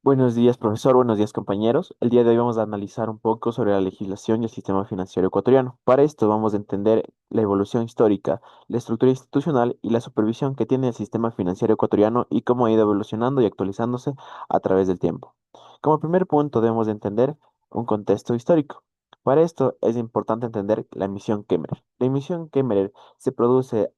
Buenos días, profesor. Buenos días, compañeros. El día de hoy vamos a analizar un poco sobre la legislación y el sistema financiero ecuatoriano. Para esto vamos a entender la evolución histórica, la estructura institucional y la supervisión que tiene el sistema financiero ecuatoriano y cómo ha ido evolucionando y actualizándose a través del tiempo. Como primer punto debemos de entender un contexto histórico. Para esto es importante entender la emisión Kemmerer. La emisión Kemmerer se produce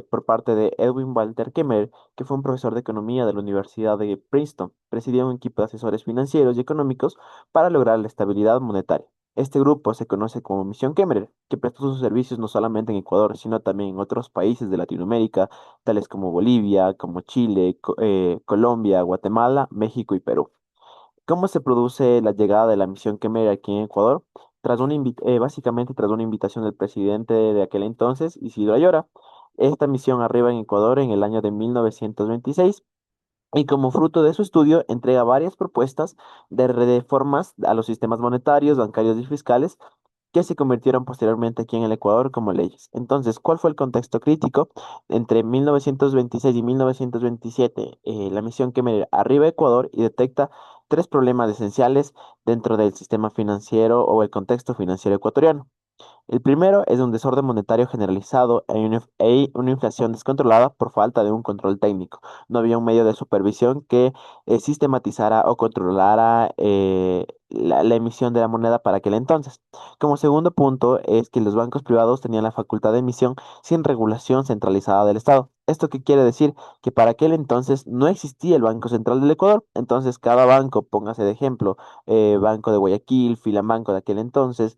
por parte de Edwin Walter Kemmerer, que fue un profesor de economía de la Universidad de Princeton. Presidía un equipo de asesores financieros y económicos para lograr la estabilidad monetaria. Este grupo se conoce como Misión Kemmerer, que prestó sus servicios no solamente en Ecuador, sino también en otros países de Latinoamérica, tales como Bolivia, como Chile, Colombia, Guatemala, México y Perú. ¿Cómo se produce la llegada de la misión Kemmerer aquí en Ecuador? Básicamente tras una invitación del presidente de aquel entonces, Isidro Ayora. Esta misión arriba en Ecuador en el año de 1926 y como fruto de su estudio entrega varias propuestas de reformas a los sistemas monetarios, bancarios y fiscales que se convirtieron posteriormente aquí en el Ecuador como leyes. Entonces, ¿cuál fue el contexto crítico? Entre 1926 y 1927, la misión que me arriba a Ecuador y detecta tres problemas esenciales dentro del sistema financiero o el contexto financiero ecuatoriano. El primero es un desorden monetario generalizado e una inflación descontrolada por falta de un control técnico. No había un medio de supervisión que sistematizara o controlara la emisión de la moneda para aquel entonces. Como segundo punto es que los bancos privados tenían la facultad de emisión sin regulación centralizada del Estado. ¿Esto qué quiere decir? Que para aquel entonces no existía el Banco Central del Ecuador. Entonces cada banco, póngase de ejemplo, Banco de Guayaquil, Filamanco de aquel entonces,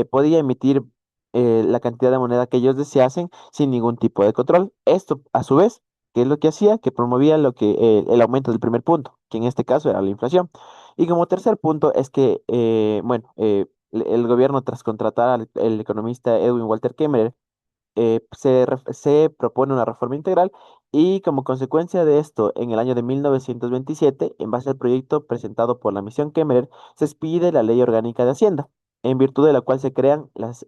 podía emitir la cantidad de moneda que ellos deseasen sin ningún tipo de control. Esto, a su vez, ¿qué es lo que hacía? Que promovía el aumento del primer punto, que en este caso era la inflación. Y como tercer punto es que, el gobierno, tras contratar al el economista Edwin Walter Kemmerer, se propone una reforma integral y como consecuencia de esto, en el año de 1927, en base al proyecto presentado por la misión Kemmerer, se expide la Ley Orgánica de Hacienda, en virtud de la cual se crean las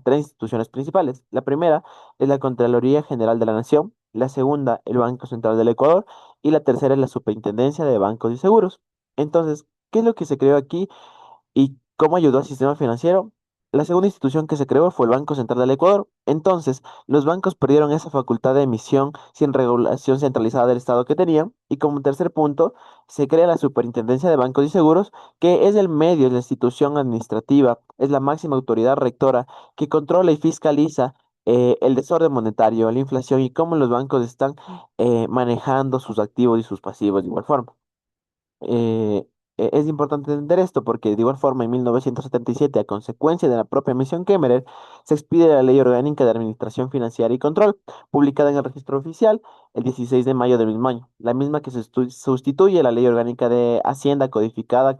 tres instituciones principales. La primera es la Contraloría General de la Nación, la segunda, el Banco Central del Ecuador, y la tercera es la Superintendencia de Bancos y Seguros. Entonces, ¿qué es lo que se creó aquí? ¿Y cómo ayudó al sistema financiero? La segunda institución que se creó fue el Banco Central del Ecuador. Entonces, los bancos perdieron esa facultad de emisión sin regulación centralizada del Estado que tenían. Y como tercer punto, se crea la Superintendencia de Bancos y Seguros, que es el medio, es la institución administrativa, es la máxima autoridad rectora que controla y fiscaliza el desorden monetario, la inflación y cómo los bancos están manejando sus activos y sus pasivos de igual forma. Eh, es importante entender esto porque de igual forma en 1977, a consecuencia de la propia misión Kemmerer, se expide la Ley Orgánica de Administración Financiera y Control, publicada en el Registro Oficial el 16 de mayo del mismo año, la misma que sustituye la Ley Orgánica de Hacienda codificada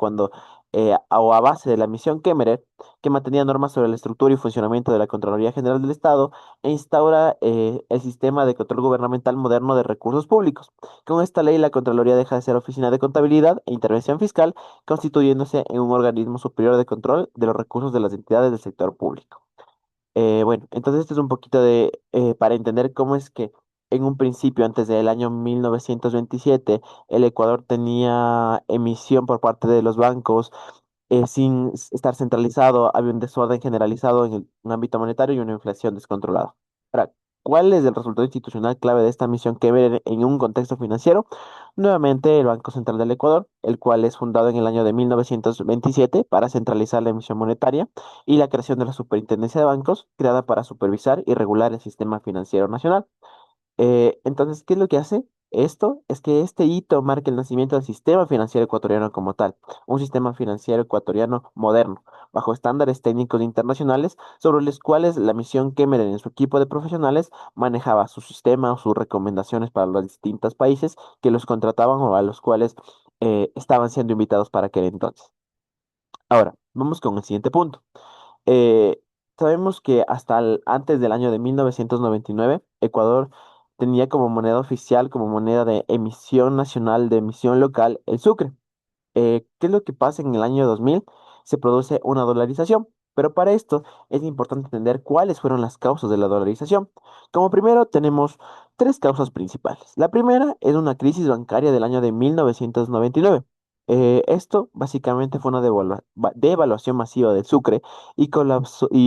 a base de la misión Kemmerer, que mantenía normas sobre la estructura y funcionamiento de la Contraloría General del Estado e instaura el sistema de control gubernamental moderno de recursos públicos. Con esta ley, la Contraloría deja de ser oficina de contabilidad e intervención fiscal, constituyéndose en un organismo superior de control de los recursos de las entidades del sector público. Bueno, entonces esto es un poquito para entender cómo es que en un principio, antes del año 1927, el Ecuador tenía emisión por parte de los bancos sin estar centralizado, había un desorden generalizado en el un ámbito monetario y una inflación descontrolada. Ahora, ¿cuál es el resultado institucional clave de esta misión que ver en un contexto financiero? Nuevamente, el Banco Central del Ecuador, el cual es fundado en el año de 1927 para centralizar la emisión monetaria y la creación de la Superintendencia de Bancos, creada para supervisar y regular el sistema financiero nacional. Entonces, ¿qué es lo que hace? Esto es que este hito marca el nacimiento del sistema financiero ecuatoriano como tal, un sistema financiero ecuatoriano moderno, bajo estándares técnicos internacionales sobre los cuales la misión Kemmerer en su equipo de profesionales manejaba su sistema o sus recomendaciones para los distintos países que los contrataban o a los cuales estaban siendo invitados para aquel entonces. Ahora, vamos con el siguiente punto. Eh, Sabemos que hasta antes del año de 1999, Ecuador tenía como moneda oficial, como moneda de emisión nacional, de emisión local, el sucre. ¿Qué es lo que pasa en el año 2000? Se produce una dolarización, pero para esto es importante entender cuáles fueron las causas de la dolarización. Como primero tenemos tres causas principales. La primera es una crisis bancaria del año de 1999. Esto básicamente fue una devaluación masiva del Sucre y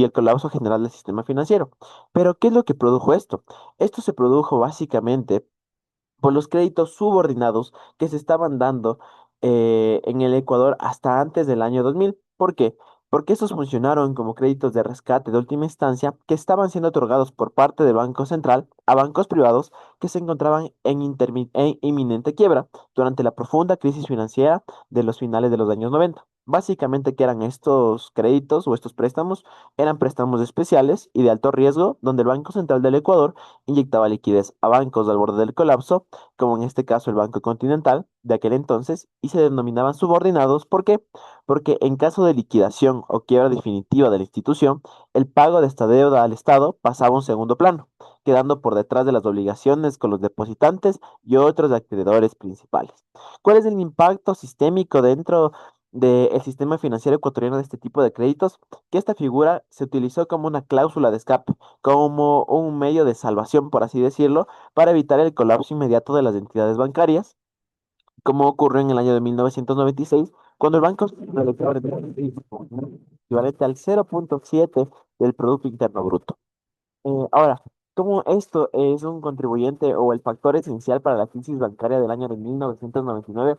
el colapso general del sistema financiero. Pero, ¿qué es lo que produjo esto? Esto se produjo básicamente por los créditos subordinados que se estaban dando en el Ecuador hasta antes del año 2000. ¿Por qué? Porque estos funcionaron como créditos de rescate de última instancia que estaban siendo otorgados por parte del Banco Central a bancos privados que se encontraban en inminente quiebra durante la profunda crisis financiera de los finales de los años 90. Básicamente, ¿qué eran estos créditos o estos préstamos? Eran préstamos especiales y de alto riesgo, donde el Banco Central del Ecuador inyectaba liquidez a bancos al borde del colapso, como en este caso el Banco Continental de aquel entonces, y se denominaban subordinados. ¿Por qué? Porque en caso de liquidación o quiebra definitiva de la institución, el pago de esta deuda al Estado pasaba a un segundo plano, quedando por detrás de las obligaciones con los depositantes y otros acreedores principales. ¿Cuál es el impacto sistémico dentro del sistema financiero ecuatoriano de este tipo de créditos? Que esta figura se utilizó como una cláusula de escape, como un medio de salvación, por así decirlo, para evitar el colapso inmediato de las entidades bancarias, como ocurrió en el año de 1996, cuando el Banco Central Ecuador equivalente al 0,7 del Producto Interno Bruto. Ahora, ¿cómo esto es un contribuyente o el factor esencial para la crisis bancaria del año de 1999?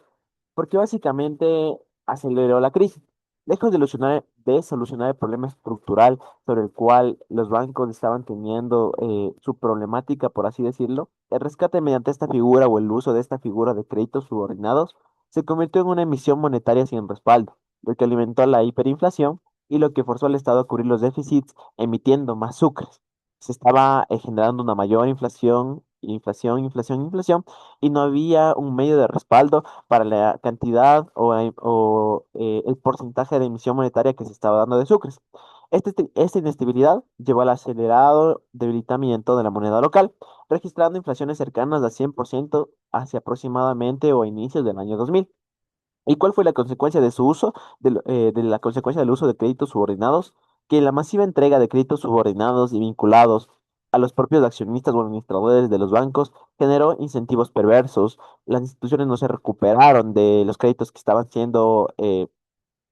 Porque básicamente aceleró la crisis. Lejos de solucionar el problema estructural sobre el cual los bancos estaban teniendo su problemática, por así decirlo, el rescate mediante esta figura o el uso de esta figura de créditos subordinados se convirtió en una emisión monetaria sin respaldo, lo que alimentó la hiperinflación y lo que forzó al Estado a cubrir los déficits emitiendo más sucres. Se estaba generando una mayor inflación, y no había un medio de respaldo para la cantidad o el porcentaje de emisión monetaria que se estaba dando de sucres. Esta inestabilidad llevó al acelerado debilitamiento de la moneda local, registrando inflaciones cercanas al 100% hacia aproximadamente o a inicios del año 2000. ¿Y cuál fue la consecuencia de su uso, de la consecuencia del uso de créditos subordinados? Que la masiva entrega de créditos subordinados y vinculados a los propios accionistas o administradores de los bancos generó incentivos perversos. Las instituciones no se recuperaron de los créditos que estaban siendo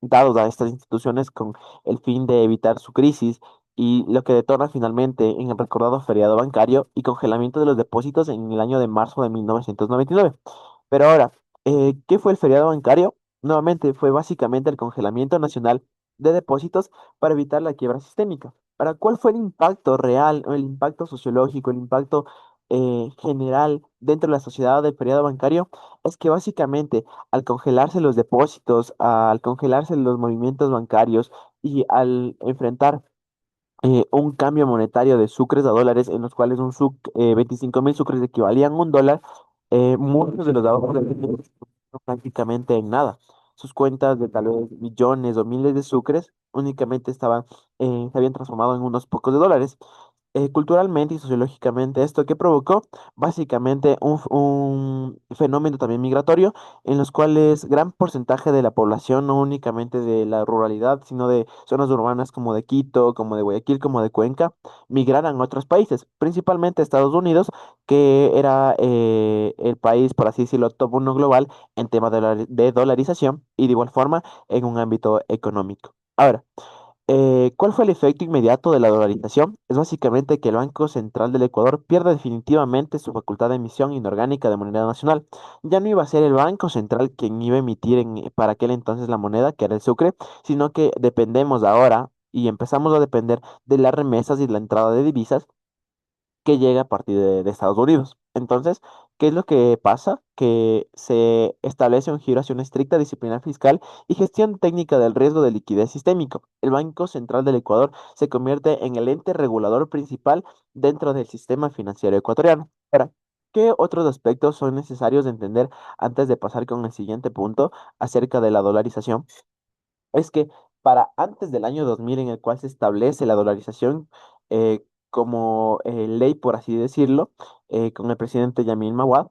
dados a estas instituciones con el fin de evitar su crisis, y lo que detona finalmente en el recordado feriado bancario y congelamiento de los depósitos en el año de marzo de 1999. Pero ahora, ¿qué fue el feriado bancario? Nuevamente fue básicamente el congelamiento nacional de depósitos para evitar la quiebra sistémica. ¿Para cuál fue el impacto real, o el impacto sociológico, el impacto general dentro de la sociedad del feriado bancario? Es que básicamente al congelarse los depósitos, al congelarse los movimientos bancarios y al enfrentar un cambio monetario de sucres a dólares, en los cuales 25.000 sucres equivalían a un dólar, muchos de los ahorros de prácticamente en nada. Sus cuentas de tal vez millones o miles de sucres únicamente se habían transformado en unos pocos de dólares. Culturalmente y sociológicamente, ¿esto que provocó? Básicamente un fenómeno también migratorio, en los cuales gran porcentaje de la población, no únicamente de la ruralidad, sino de zonas urbanas como de Quito, como de Guayaquil, como de Cuenca, migraran a otros países, principalmente a Estados Unidos, que era el país, por así decirlo, top uno global en temas de dolarización y de igual forma en un ámbito económico. Ahora, ¿cuál fue el efecto inmediato de la dolarización? Es básicamente que el Banco Central del Ecuador pierde definitivamente su facultad de emisión inorgánica de moneda nacional. Ya no iba a ser el Banco Central quien iba a emitir para aquel entonces la moneda, que era el sucre, sino que dependemos ahora y empezamos a depender de las remesas y la entrada de divisas que llega a partir de Estados Unidos. Entonces, ¿qué es lo que pasa? Que se establece un giro hacia una estricta disciplina fiscal y gestión técnica del riesgo de liquidez sistémico. El Banco Central del Ecuador se convierte en el ente regulador principal dentro del sistema financiero ecuatoriano. Ahora, ¿qué otros aspectos son necesarios de entender antes de pasar con el siguiente punto acerca de la dolarización? Es que para antes del año 2000, en el cual se establece la dolarización como ley, por así decirlo, con el presidente Yamil Mawad,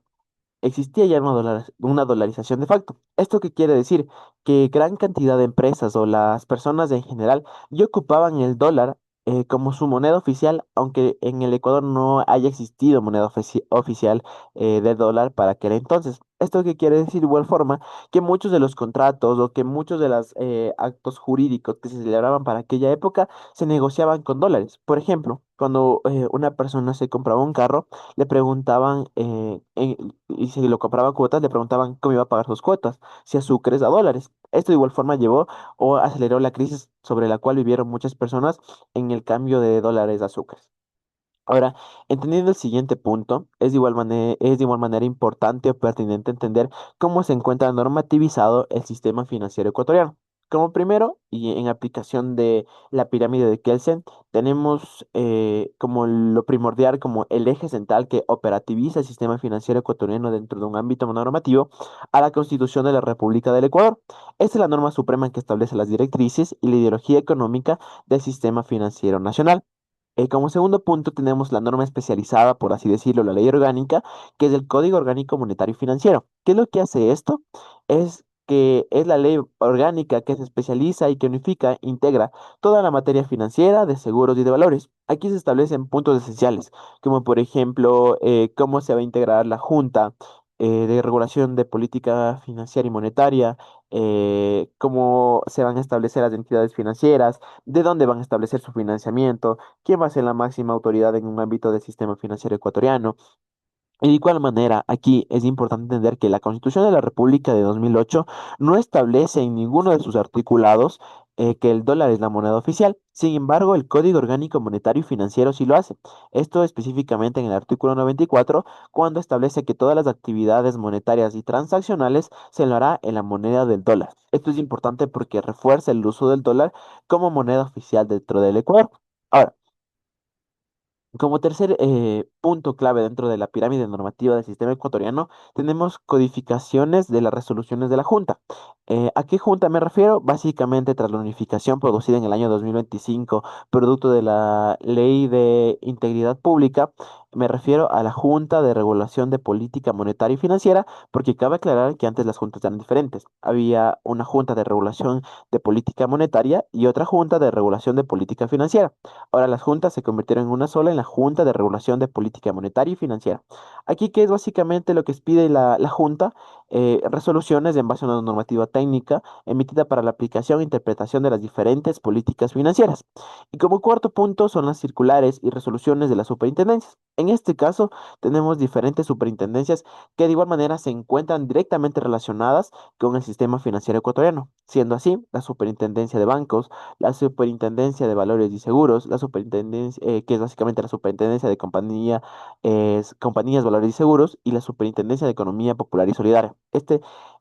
existía ya una dolarización de facto. ¿Esto qué quiere decir? Que gran cantidad de empresas o las personas en general ya ocupaban el dólar como su moneda oficial, aunque en el Ecuador no haya existido moneda oficial del dólar para aquel entonces. ¿Esto qué quiere decir? De igual forma que muchos de los contratos o que muchos de los actos jurídicos que se celebraban para aquella época se negociaban con dólares. Por ejemplo, cuando una persona se compraba un carro, le preguntaban, y si lo compraba a cuotas, le preguntaban cómo iba a pagar sus cuotas, si a sucres a dólares. Esto de igual forma llevó o aceleró la crisis sobre la cual vivieron muchas personas en el cambio de dólares a sucres. Ahora, entendiendo el siguiente punto, es de igual manera importante o pertinente entender cómo se encuentra normativizado el sistema financiero ecuatoriano. Como primero, y en aplicación de la pirámide de Kelsen, tenemos como lo primordial, como el eje central que operativiza el sistema financiero ecuatoriano dentro de un ámbito normativo, a la Constitución de la República del Ecuador. Esta es la norma suprema que establece las directrices y la ideología económica del sistema financiero nacional. Como segundo punto tenemos la norma especializada, por así decirlo, la ley orgánica, que es el Código Orgánico Monetario y Financiero. ¿Qué es lo que hace esto? Es que es la ley orgánica que se especializa y que unifica, integra toda la materia financiera, de seguros y de valores. Aquí se establecen puntos esenciales, como por ejemplo, cómo se va a integrar la Junta de Regulación de Política Financiera y Monetaria, cómo se van a establecer las entidades financieras, de dónde van a establecer su financiamiento, quién va a ser la máxima autoridad en un ámbito del sistema financiero ecuatoriano. Y de igual manera, aquí es importante entender que la Constitución de la República de 2008 no establece en ninguno de sus articulados que el dólar es la moneda oficial. Sin embargo, el Código Orgánico Monetario y Financiero sí lo hace. Esto específicamente en el artículo 94, cuando establece que todas las actividades monetarias y transaccionales se lo hará en la moneda del dólar. Esto es importante porque refuerza el uso del dólar como moneda oficial dentro del Ecuador. Ahora, como tercer punto clave dentro de la pirámide normativa del sistema ecuatoriano, tenemos codificaciones de las resoluciones de la Junta. ¿A qué Junta me refiero? Básicamente, tras la unificación producida en el año 2025, producto de la Ley de Integridad Pública, me refiero a la Junta de Regulación de Política Monetaria y Financiera, porque cabe aclarar que antes las juntas eran diferentes. Había una Junta de Regulación de Política Monetaria y otra Junta de Regulación de Política Financiera. Ahora las juntas se convirtieron en una sola, en la Junta de Regulación de Política Monetaria y Financiera. Aquí, ¿qué es básicamente lo que pide la Junta? Resoluciones en base a una normativa técnica emitida para la aplicación e interpretación de las diferentes políticas financieras. Y como cuarto punto son las circulares y resoluciones de las superintendencias. En este caso, tenemos diferentes superintendencias que de igual manera se encuentran directamente relacionadas con el sistema financiero ecuatoriano, siendo así la Superintendencia de Bancos, la Superintendencia de Valores y Seguros, la Superintendencia, que es básicamente la Superintendencia de Compañías, Valores y Seguros, y la Superintendencia de Economía Popular y Solidaria.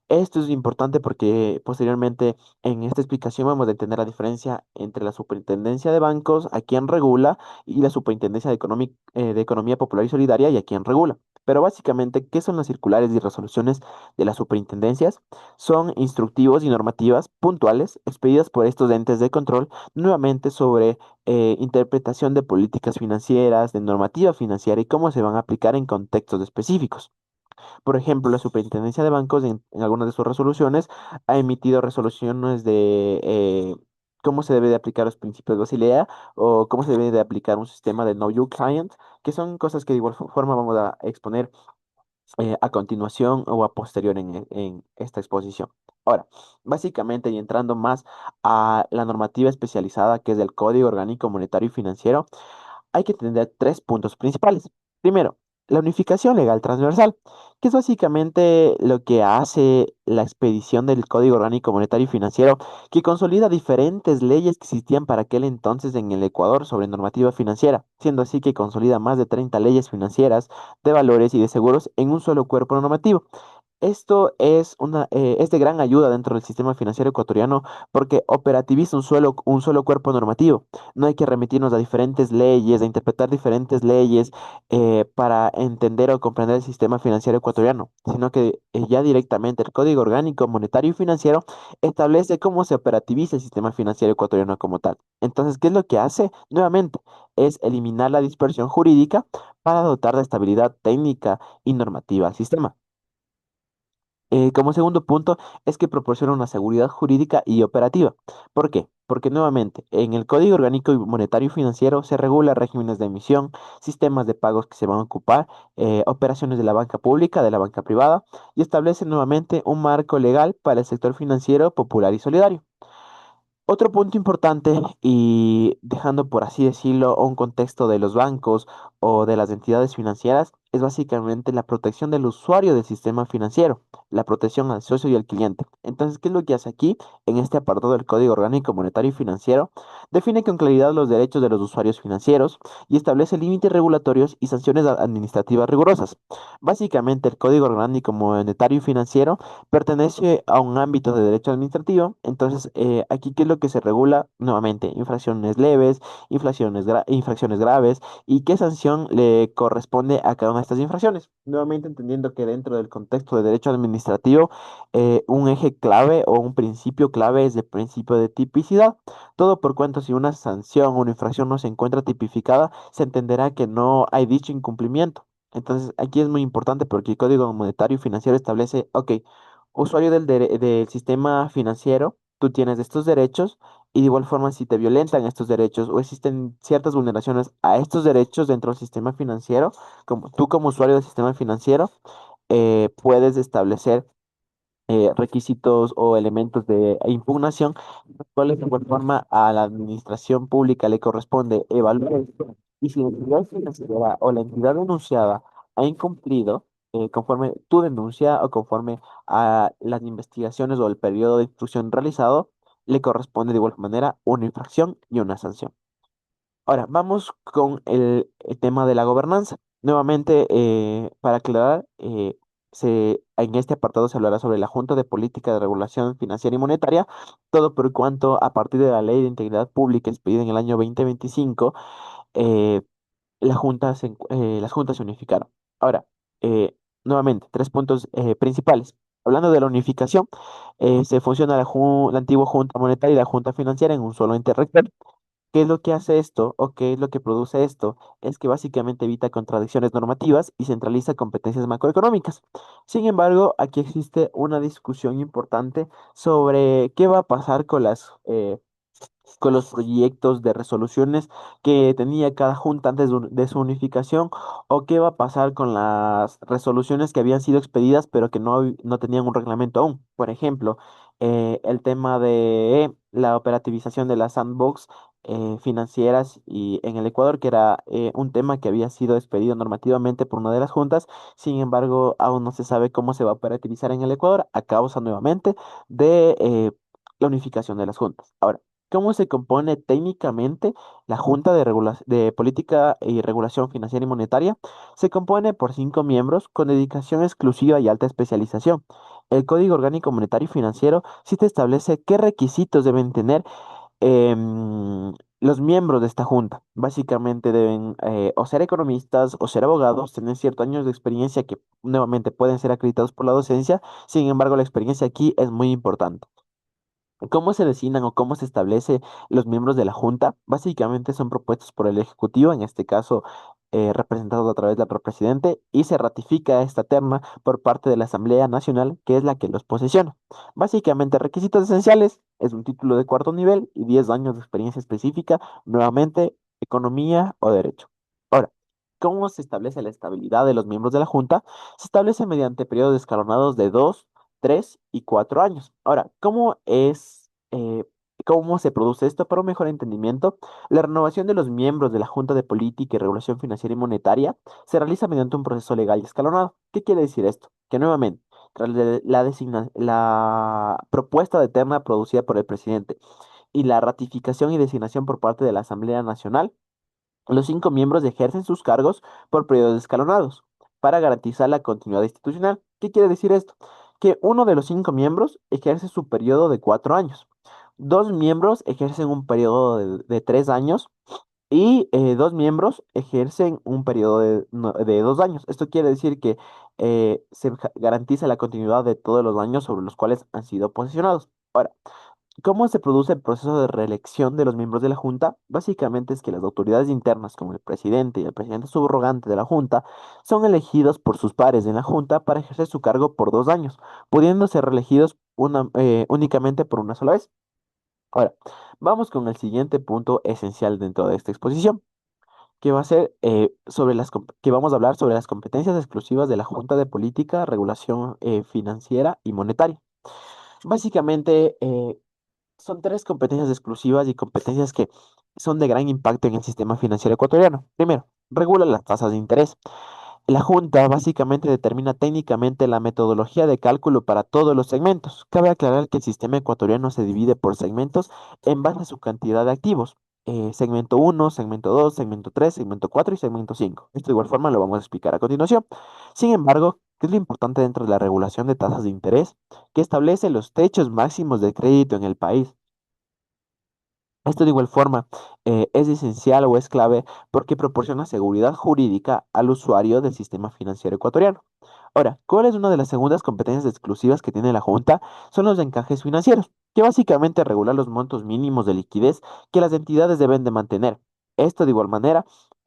Esto es importante porque posteriormente en esta explicación vamos a entender la diferencia entre la Superintendencia de Bancos, a quien regula, y la Superintendencia de Economía Popular y Solidaria, y a quien regula. Pero básicamente, ¿qué son las circulares y resoluciones de las superintendencias? Son instructivos y normativas puntuales expedidas por estos entes de control nuevamente sobre interpretación de políticas financieras, de normativa financiera y cómo se van a aplicar en contextos específicos. Por ejemplo, la Superintendencia de Bancos en algunas de sus resoluciones ha emitido resoluciones de cómo se debe de aplicar los principios de Basilea o cómo se debe de aplicar un sistema de Know Your Client, que son cosas que de igual forma vamos a exponer a continuación o a posterior en esta exposición. Ahora, básicamente y entrando más a la normativa especializada que es del Código Orgánico Monetario y Financiero, hay que entender tres puntos principales. Primero, la unificación legal transversal, que es básicamente lo que hace la expedición del Código Orgánico Monetario y Financiero, que consolida diferentes leyes que existían para aquel entonces en el Ecuador sobre normativa financiera, siendo así que consolida más de 30 leyes financieras, de valores y de seguros en un solo cuerpo normativo. Esto es de gran ayuda dentro del sistema financiero ecuatoriano porque operativiza un solo cuerpo normativo. No hay que remitirnos a diferentes leyes, a interpretar diferentes leyes para entender o comprender el sistema financiero ecuatoriano, sino que ya directamente el Código Orgánico Monetario y Financiero establece cómo se operativiza el sistema financiero ecuatoriano como tal. Entonces, ¿qué es lo que hace? Nuevamente, es eliminar la dispersión jurídica para dotar de estabilidad técnica y normativa al sistema. Como segundo punto, es que proporciona una seguridad jurídica y operativa. ¿Por qué? Porque nuevamente, en el Código Orgánico y Monetario y Financiero se regula regímenes de emisión, sistemas de pagos que se van a ocupar, operaciones de la banca pública, de la banca privada, y establece nuevamente un marco legal para el sector financiero popular y solidario. Otro punto importante y dejando por así decirlo un contexto de los bancos o de las entidades financieras es básicamente la protección del usuario del sistema financiero, la protección al socio y al cliente. Entonces, ¿qué es lo que hace aquí? En este apartado del Código Orgánico Monetario y Financiero, define con claridad los derechos de los usuarios financieros y establece límites regulatorios y sanciones administrativas rigurosas. Básicamente, el Código Orgánico Monetario y Financiero pertenece a un ámbito de derecho administrativo. Entonces, aquí, ¿qué es lo que se regula? Nuevamente, infracciones leves, infracciones graves y qué sanción le corresponde a cada una de estas infracciones. Nuevamente, entendiendo que dentro del contexto de derecho administrativo, un eje clave o un principio clave es el principio de tipicidad. Todo por cuanto si una sanción o una infracción no se encuentra tipificada, se entenderá que no hay dicho incumplimiento. Entonces, aquí es muy importante porque el Código Monetario y Financiero establece, ok, usuario del sistema financiero, tú tienes estos derechos y de igual forma si te violentan estos derechos o existen ciertas vulneraciones a estos derechos dentro del sistema financiero, como tú como usuario del sistema financiero, puedes establecer requisitos o elementos de impugnación, los cuales de igual forma a la administración pública le corresponde evaluar esto, y si la entidad financiera o la entidad denunciada ha incumplido conforme tu denuncia o conforme a las investigaciones o el periodo de instrucción realizado, le corresponde de igual manera una infracción y una sanción. Ahora, vamos con el tema de la gobernanza. Nuevamente, para aclarar, en este apartado se hablará sobre la Junta de Política de Regulación Financiera y Monetaria, todo por cuanto a partir de la Ley de Integridad Pública expedida en el año 2025, eh, las juntas se unificaron. Ahora, nuevamente, tres puntos principales. Hablando de la unificación, se fusiona la antigua Junta Monetaria y la Junta Financiera en un solo ente rector. ¿Qué es lo que hace esto o qué es lo que produce esto? Es que básicamente evita contradicciones normativas y centraliza competencias macroeconómicas. Sin embargo, aquí existe una discusión importante sobre qué va a pasar con los proyectos de resoluciones que tenía cada junta antes de su unificación, o qué va a pasar con las resoluciones que habían sido expedidas pero que no tenían un reglamento aún. Por ejemplo, el tema de la operativización de las sandbox financieras y en el Ecuador, que era un tema que había sido expedido normativamente por una de las juntas. Sin embargo, aún no se sabe cómo se va a operativizar en el Ecuador a causa nuevamente de la unificación de las juntas. Ahora, ¿cómo se compone técnicamente la Junta de Política y Regulación Financiera y Monetaria? Se compone por 5 miembros con dedicación exclusiva y alta especialización. El Código Orgánico Monetario y Financiero sí te establece qué requisitos deben tener los miembros de esta junta. Básicamente deben o ser economistas o ser abogados, tener ciertos años de experiencia que nuevamente pueden ser acreditados por la docencia. Sin embargo, la experiencia aquí es muy importante. ¿Cómo se designan o cómo se establece los miembros de la Junta? Básicamente son propuestos por el Ejecutivo, en este caso representados a través del presidente, y se ratifica esta terna por parte de la Asamblea Nacional, que es la que los posesiona. Básicamente, requisitos esenciales es un título de cuarto nivel y 10 años de experiencia específica, nuevamente, economía o derecho. Ahora, ¿cómo se establece la estabilidad de los miembros de la Junta? Se establece mediante periodos escalonados de 2, 3 y 4 años. Ahora, cómo se produce esto? Para un mejor entendimiento, la renovación de los miembros de la Junta de Política y Regulación Financiera y Monetaria se realiza mediante un proceso legal y escalonado. ¿Qué quiere decir esto? Que nuevamente, tras la propuesta de terna producida por el presidente y la ratificación y designación por parte de la Asamblea Nacional, los 5 miembros ejercen sus cargos por periodos escalonados para garantizar la continuidad institucional. ¿Qué quiere decir esto? Que uno de los 5 miembros ejerce su periodo de 4 años. 2 miembros ejercen un periodo de 3 años y 2 miembros ejercen un periodo de 2 años. Esto quiere decir que se garantiza la continuidad de todos los años sobre los cuales han sido posesionados. Ahora, ¿Cómo se produce el proceso de reelección de los miembros de la Junta? Básicamente es que las autoridades internas, como el presidente y el presidente subrogante de la Junta, son elegidos por sus pares en la Junta para ejercer su cargo por 2 años, pudiendo ser reelegidos únicamente por una sola vez. Ahora, vamos con el siguiente punto esencial dentro de esta exposición, que va a ser que vamos a hablar sobre las competencias exclusivas de la Junta de Política, Regulación Financiera y Monetaria. Básicamente, son tres competencias exclusivas y competencias que son de gran impacto en el sistema financiero ecuatoriano. Primero, regula las tasas de interés. La Junta básicamente determina técnicamente la metodología de cálculo para todos los segmentos. Cabe aclarar que el sistema ecuatoriano se divide por segmentos en base a su cantidad de activos. Segmento uno, segmento 2, segmento 3, segmento 4 y segmento 5. Esto de igual forma lo vamos a explicar a continuación. Sin embargo, ¿qué es lo importante dentro de la regulación de tasas de interés? Que establece los techos máximos de crédito en el país. Esto de igual forma es esencial o es clave porque proporciona seguridad jurídica al usuario del sistema financiero ecuatoriano. Ahora, ¿cuál es una de las segundas competencias exclusivas que tiene la Junta? Son los encajes financieros, que básicamente regulan los montos mínimos de liquidez que las entidades deben de mantener. Esto de igual manera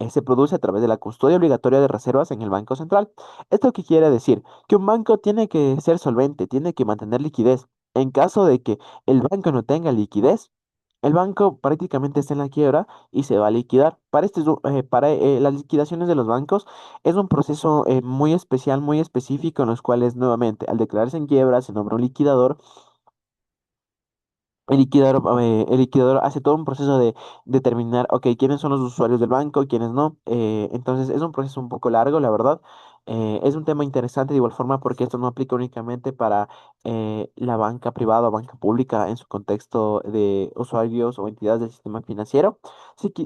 se produce a través de la custodia obligatoria de reservas en el Banco Central. ¿Esto qué quiere decir? Que un banco tiene que ser solvente, tiene que mantener liquidez. En caso de que el banco no tenga liquidez, el banco prácticamente está en la quiebra y se va a liquidar. Para las liquidaciones de los bancos es un proceso muy especial, muy específico, en los cuales nuevamente al declararse en quiebra se nombra un liquidador. El liquidador hace todo un proceso de determinar, ok, quiénes son los usuarios del banco, quiénes no. Entonces es un proceso un poco largo, la verdad. Es un tema interesante de igual forma porque esto no aplica únicamente para la banca privada o banca pública en su contexto de usuarios o entidades del sistema financiero,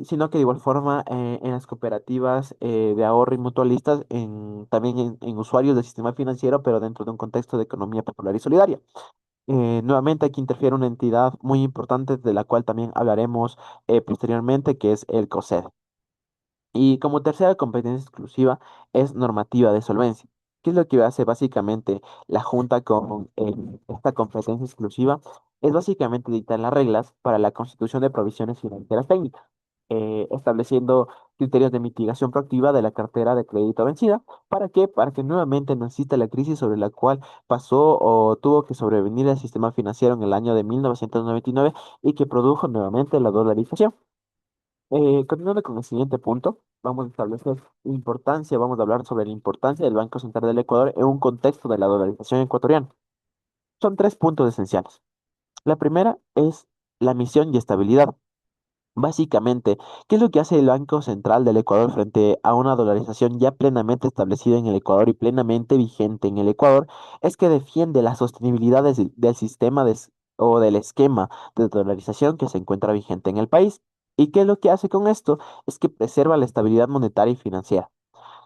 sino que de igual forma en las cooperativas de ahorro y mutualistas, también en usuarios del sistema financiero, pero dentro de un contexto de economía popular y solidaria. Nuevamente aquí interfiere una entidad muy importante de la cual también hablaremos posteriormente, que es el COSED. Y como tercera competencia exclusiva es normativa de solvencia. ¿Qué es lo que hace básicamente la Junta con esta competencia exclusiva? Es básicamente dictar las reglas para la constitución de provisiones financieras técnicas, estableciendo criterios de mitigación proactiva de la cartera de crédito vencida. ¿Para qué? Para que nuevamente no exista la crisis sobre la cual pasó o tuvo que sobrevenir el sistema financiero en el año de 1999 y que produjo nuevamente la dolarización. Continuando con el siguiente punto, vamos a establecer importancia, vamos a hablar sobre la importancia del Banco Central del Ecuador en un contexto de la dolarización ecuatoriana. Son tres puntos esenciales. La primera es la misión y estabilidad. Básicamente, ¿qué es lo que hace el Banco Central del Ecuador frente a una dolarización ya plenamente establecida en el Ecuador y plenamente vigente en el Ecuador? Es que defiende la sostenibilidad del sistema o del esquema de dolarización que se encuentra vigente en el país. ¿Y qué es lo que hace con esto? Es que preserva la estabilidad monetaria y financiera.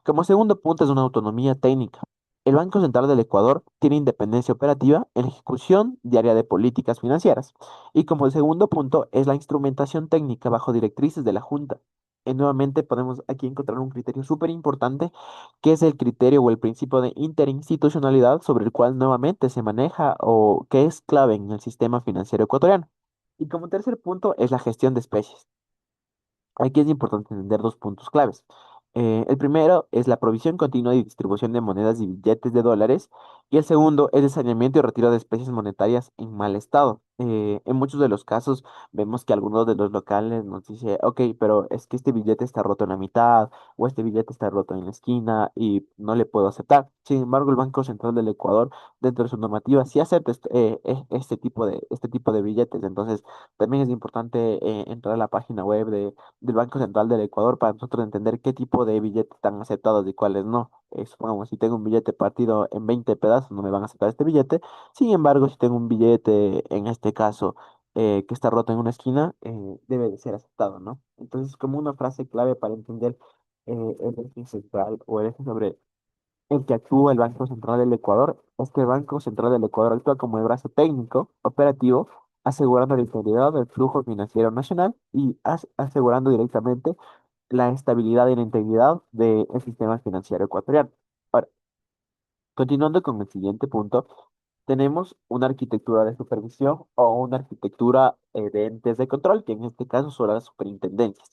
Como segundo punto es una autonomía técnica. El Banco Central del Ecuador tiene independencia operativa en la ejecución diaria de políticas financieras. Y como el segundo punto es la instrumentación técnica bajo directrices de la Junta. Nuevamente podemos aquí encontrar un criterio súper importante, que es el criterio o el principio de interinstitucionalidad sobre el cual nuevamente se maneja o que es clave en el sistema financiero ecuatoriano. Y como tercer punto es la gestión de especies. Aquí es importante entender dos puntos claves. El primero es la provisión continua y distribución de monedas y billetes de dólares. Y el segundo es el saneamiento y retiro de especies monetarias en mal estado. En muchos de los casos vemos que algunos de los locales nos dice, ok, pero es que este billete está roto en la mitad o este billete está roto en la esquina y no le puedo aceptar. Sin embargo, el Banco Central del Ecuador, dentro de su normativa, sí acepta este tipo de billetes. Entonces, también es importante entrar a la página web del Banco Central del Ecuador para nosotros entender qué tipo de billetes están aceptados y cuáles no. Supongamos, si tengo un billete partido en 20 pedazos, no me van a aceptar este billete. Sin embargo, si tengo un billete, en este caso, que está roto en una esquina, debe de ser aceptado, ¿no? Entonces, como una frase clave para entender el eje central o el eje sobre el que actúa el Banco Central del Ecuador, es que el Banco Central del Ecuador actúa como el brazo técnico, operativo, asegurando la integridad del flujo financiero nacional y asegurando directamente la estabilidad y la integridad del sistema financiero ecuatoriano. Ahora, continuando con el siguiente punto, Tenemos una arquitectura de supervisión o una arquitectura de entes de control, que en este caso son las superintendencias.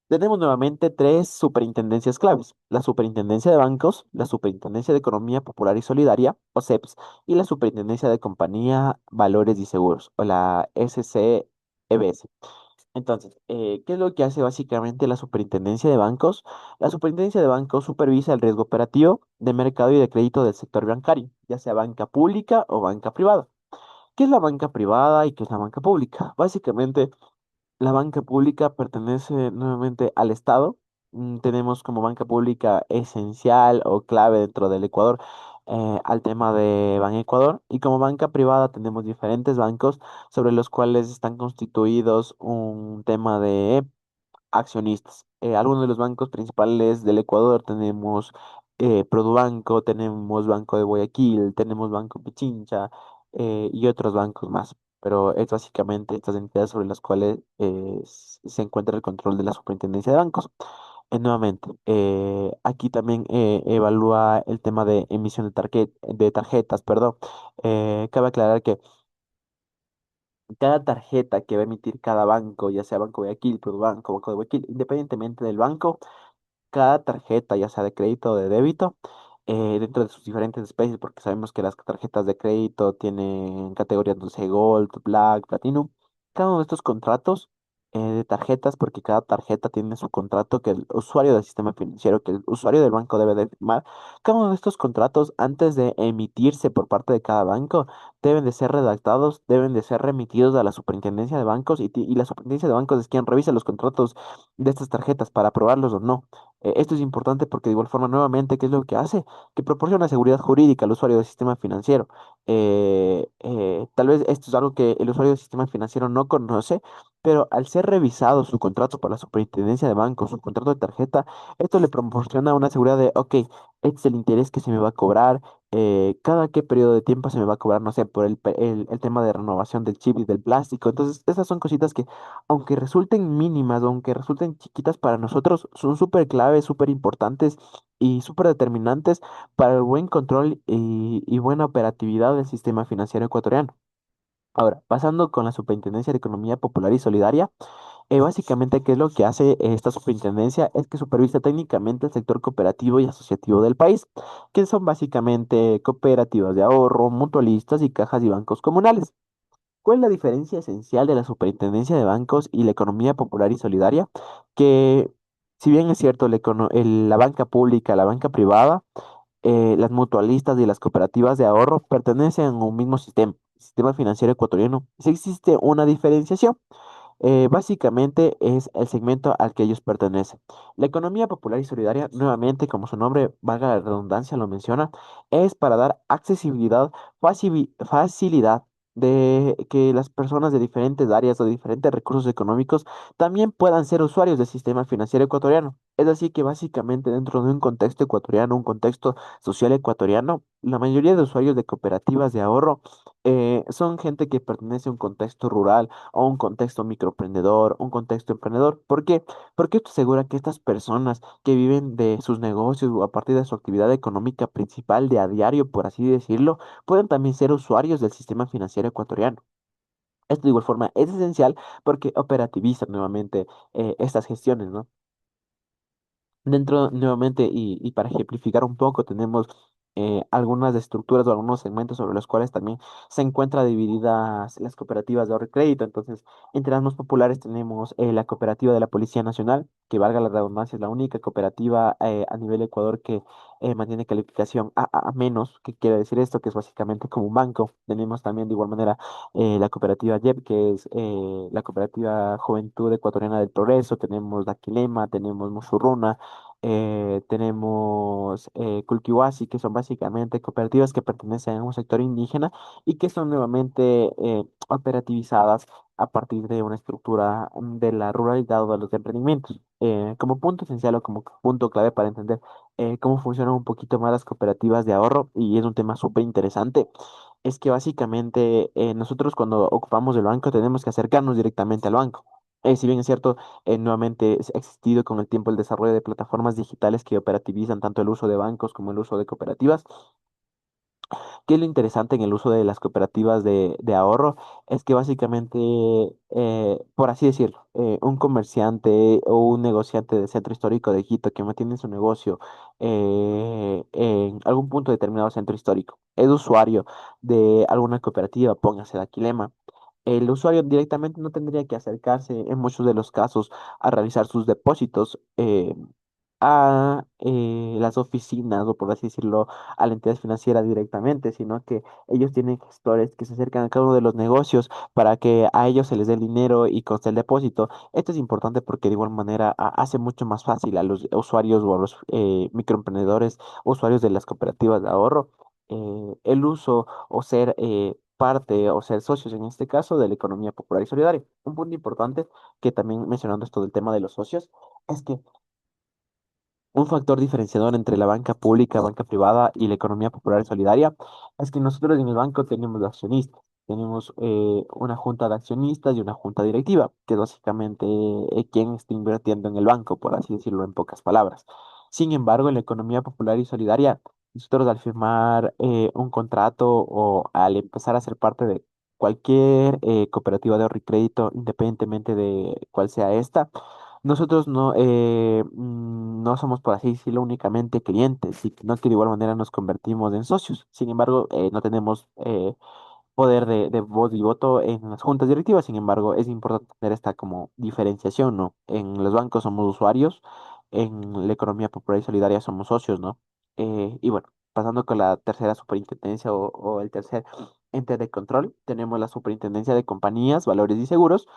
Tenemos nuevamente tres superintendencias claves: la Superintendencia de Bancos, la Superintendencia de Economía Popular y Solidaria, o SEPS, y la Superintendencia de Compañía, Valores y Seguros, o la SCEBS. Entonces, ¿qué es lo que hace básicamente la Superintendencia de Bancos? La Superintendencia de Bancos supervisa el riesgo operativo de mercado y de crédito del sector bancario, ya sea banca pública o banca privada. ¿Qué es la banca privada y qué es la banca pública? Básicamente, la banca pública pertenece nuevamente al Estado. Tenemos como banca pública esencial o clave dentro del Ecuador al tema de Ban Ecuador. Y como banca privada tenemos diferentes bancos sobre los cuales están constituidos un tema de accionistas. Algunos de los bancos principales del Ecuador tenemos Produbanco, tenemos Banco de Guayaquil, tenemos Banco Pichincha y otros bancos más. Pero es básicamente estas entidades sobre las cuales se encuentra el control de la Superintendencia de Bancos. Nuevamente, aquí también evalúa el tema de emisión de tarjetas, perdón. Cabe aclarar que cada tarjeta que va a emitir cada banco, ya sea Banco Guayaquil, Produbanco, Banco de Guayaquil, independientemente del banco, cada tarjeta, ya sea de crédito o de débito, dentro de sus diferentes especies, porque sabemos que las tarjetas de crédito tienen categorías, no sé, Gold, Black, Platinum. Cada uno de estos contratos de tarjetas, porque cada tarjeta tiene su contrato que el usuario del sistema financiero, que el usuario del banco debe de firmar. Cada uno de estos contratos, antes de emitirse por parte de cada banco, deben de ser redactados, deben de ser remitidos a la Superintendencia de Bancos y la Superintendencia de Bancos es quien revisa los contratos de estas tarjetas para aprobarlos o no. Esto es importante porque de igual forma, nuevamente, ¿qué es lo que hace? Que proporciona seguridad jurídica al usuario del sistema financiero. Tal vez esto es algo que el usuario del sistema financiero no conoce, pero al ser revisado su contrato por la Superintendencia de Bancos, su contrato de tarjeta, esto le proporciona una seguridad de, ok, este es el interés que se me va a cobrar, cada qué periodo de tiempo se me va a cobrar, no sé, por el tema de renovación del chip y del plástico. Entonces, esas son cositas que aunque resulten mínimas o aunque resulten chiquitas para nosotros, son súper claves, súper importantes y súper determinantes para el buen control y buena operatividad del sistema financiero ecuatoriano. Ahora, pasando con la Superintendencia de Economía Popular y Solidaria, básicamente, ¿qué es lo que hace esta superintendencia? Es que supervisa técnicamente el sector cooperativo y asociativo del país, que son básicamente cooperativas de ahorro, mutualistas y cajas y bancos comunales. ¿Cuál es la diferencia esencial de la Superintendencia de Bancos y la economía popular y solidaria? Que, si bien es cierto, la banca pública, la banca privada, las mutualistas y las cooperativas de ahorro pertenecen a un mismo sistema financiero ecuatoriano, sí existe una diferenciación. Básicamente es el segmento al que ellos pertenecen. La economía popular y solidaria, nuevamente, como su nombre, valga la redundancia, lo menciona, es para dar accesibilidad, facilidad de que las personas de diferentes áreas o diferentes recursos económicos también puedan ser usuarios del sistema financiero ecuatoriano. Es así que básicamente dentro de un contexto ecuatoriano, un contexto social ecuatoriano, la mayoría de usuarios de cooperativas de ahorro son gente que pertenece a un contexto rural o un contexto microemprendedor, un contexto emprendedor. ¿Por qué? Porque esto asegura que estas personas que viven de sus negocios o a partir de su actividad económica principal de a diario, por así decirlo, pueden también ser usuarios del sistema financiero ecuatoriano. Esto de igual forma es esencial porque operativizan nuevamente estas gestiones, ¿no? Dentro, nuevamente, y para ejemplificar un poco, tenemos algunas estructuras o algunos segmentos sobre los cuales también se encuentran divididas las cooperativas de ahorro y crédito. Entonces, entre las más populares tenemos la cooperativa de la Policía Nacional, que valga la redundancia, es la única cooperativa a nivel Ecuador que mantiene calificación a menos. ¿Qué quiere decir esto? Que es básicamente como un banco. Tenemos también de igual manera la cooperativa YEP, que es la cooperativa Juventud Ecuatoriana del Progreso. Tenemos Daquilema, tenemos Musurruna, tenemos Kulkiwasi, que son básicamente cooperativas que pertenecen a un sector indígena y que son nuevamente operativizadas a partir de una estructura de la ruralidad o de los emprendimientos. Como punto esencial o como punto clave para entender cómo funcionan un poquito más las cooperativas de ahorro, y es un tema súper interesante, es que básicamente nosotros cuando ocupamos el banco tenemos que acercarnos directamente al banco. Si bien es cierto, nuevamente ha existido con el tiempo el desarrollo de plataformas digitales que operativizan tanto el uso de bancos como el uso de cooperativas. ¿Qué es lo interesante en el uso de las cooperativas de ahorro? Es que básicamente, por así decirlo, un comerciante o un negociante del centro histórico de Quito que mantiene su negocio en algún punto determinado centro histórico, es usuario de alguna cooperativa, póngase de Aquilema. El usuario directamente no tendría que acercarse en muchos de los casos a realizar sus depósitos a las oficinas o por así decirlo a la entidad financiera directamente, sino que ellos tienen gestores que se acercan a cada uno de los negocios para que a ellos se les dé el dinero y conste el depósito. Esto es importante porque de igual manera hace mucho más fácil a los usuarios o a los microemprendedores, usuarios de las cooperativas de ahorro, el uso o ser parte o ser socios en este caso de la economía popular y solidaria. Un punto importante que también mencionando esto del tema de los socios es que un factor diferenciador entre la banca pública, banca privada y la economía popular y solidaria es que nosotros en el banco tenemos accionistas, tenemos una junta de accionistas y una junta directiva, que es básicamente quien está invirtiendo en el banco, por así decirlo en pocas palabras. Sin embargo, en la economía popular y solidaria, nosotros al firmar un contrato o al empezar a ser parte de cualquier cooperativa de ahorro y crédito, independientemente de cuál sea esta, nosotros no somos, por así decirlo, únicamente clientes, sino que de igual manera nos convertimos en socios. Sin embargo, no tenemos poder de voz y voto en las juntas directivas. Sin embargo, es importante tener esta como diferenciación, ¿no? En los bancos somos usuarios, en la economía popular y solidaria somos socios, ¿no? Y bueno, pasando con la tercera superintendencia o el tercer ente de control, tenemos la superintendencia de compañías, valores y seguros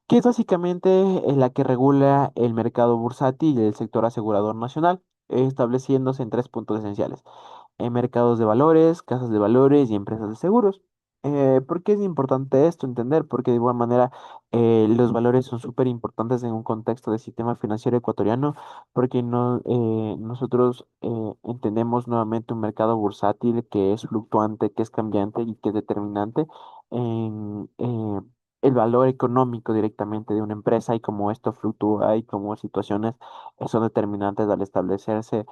que es básicamente la que regula el mercado bursátil y el sector asegurador nacional, estableciéndose en tres puntos esenciales: en mercados de valores, casas de valores y empresas de seguros. ¿Por qué es importante esto entender? Porque de igual manera los valores son súper importantes en un contexto del sistema financiero ecuatoriano, porque no, nosotros entendemos nuevamente un mercado bursátil que es fluctuante, que es cambiante y que es determinante en el valor económico directamente de una empresa y cómo esto fluctúa y cómo situaciones son determinantes al establecerse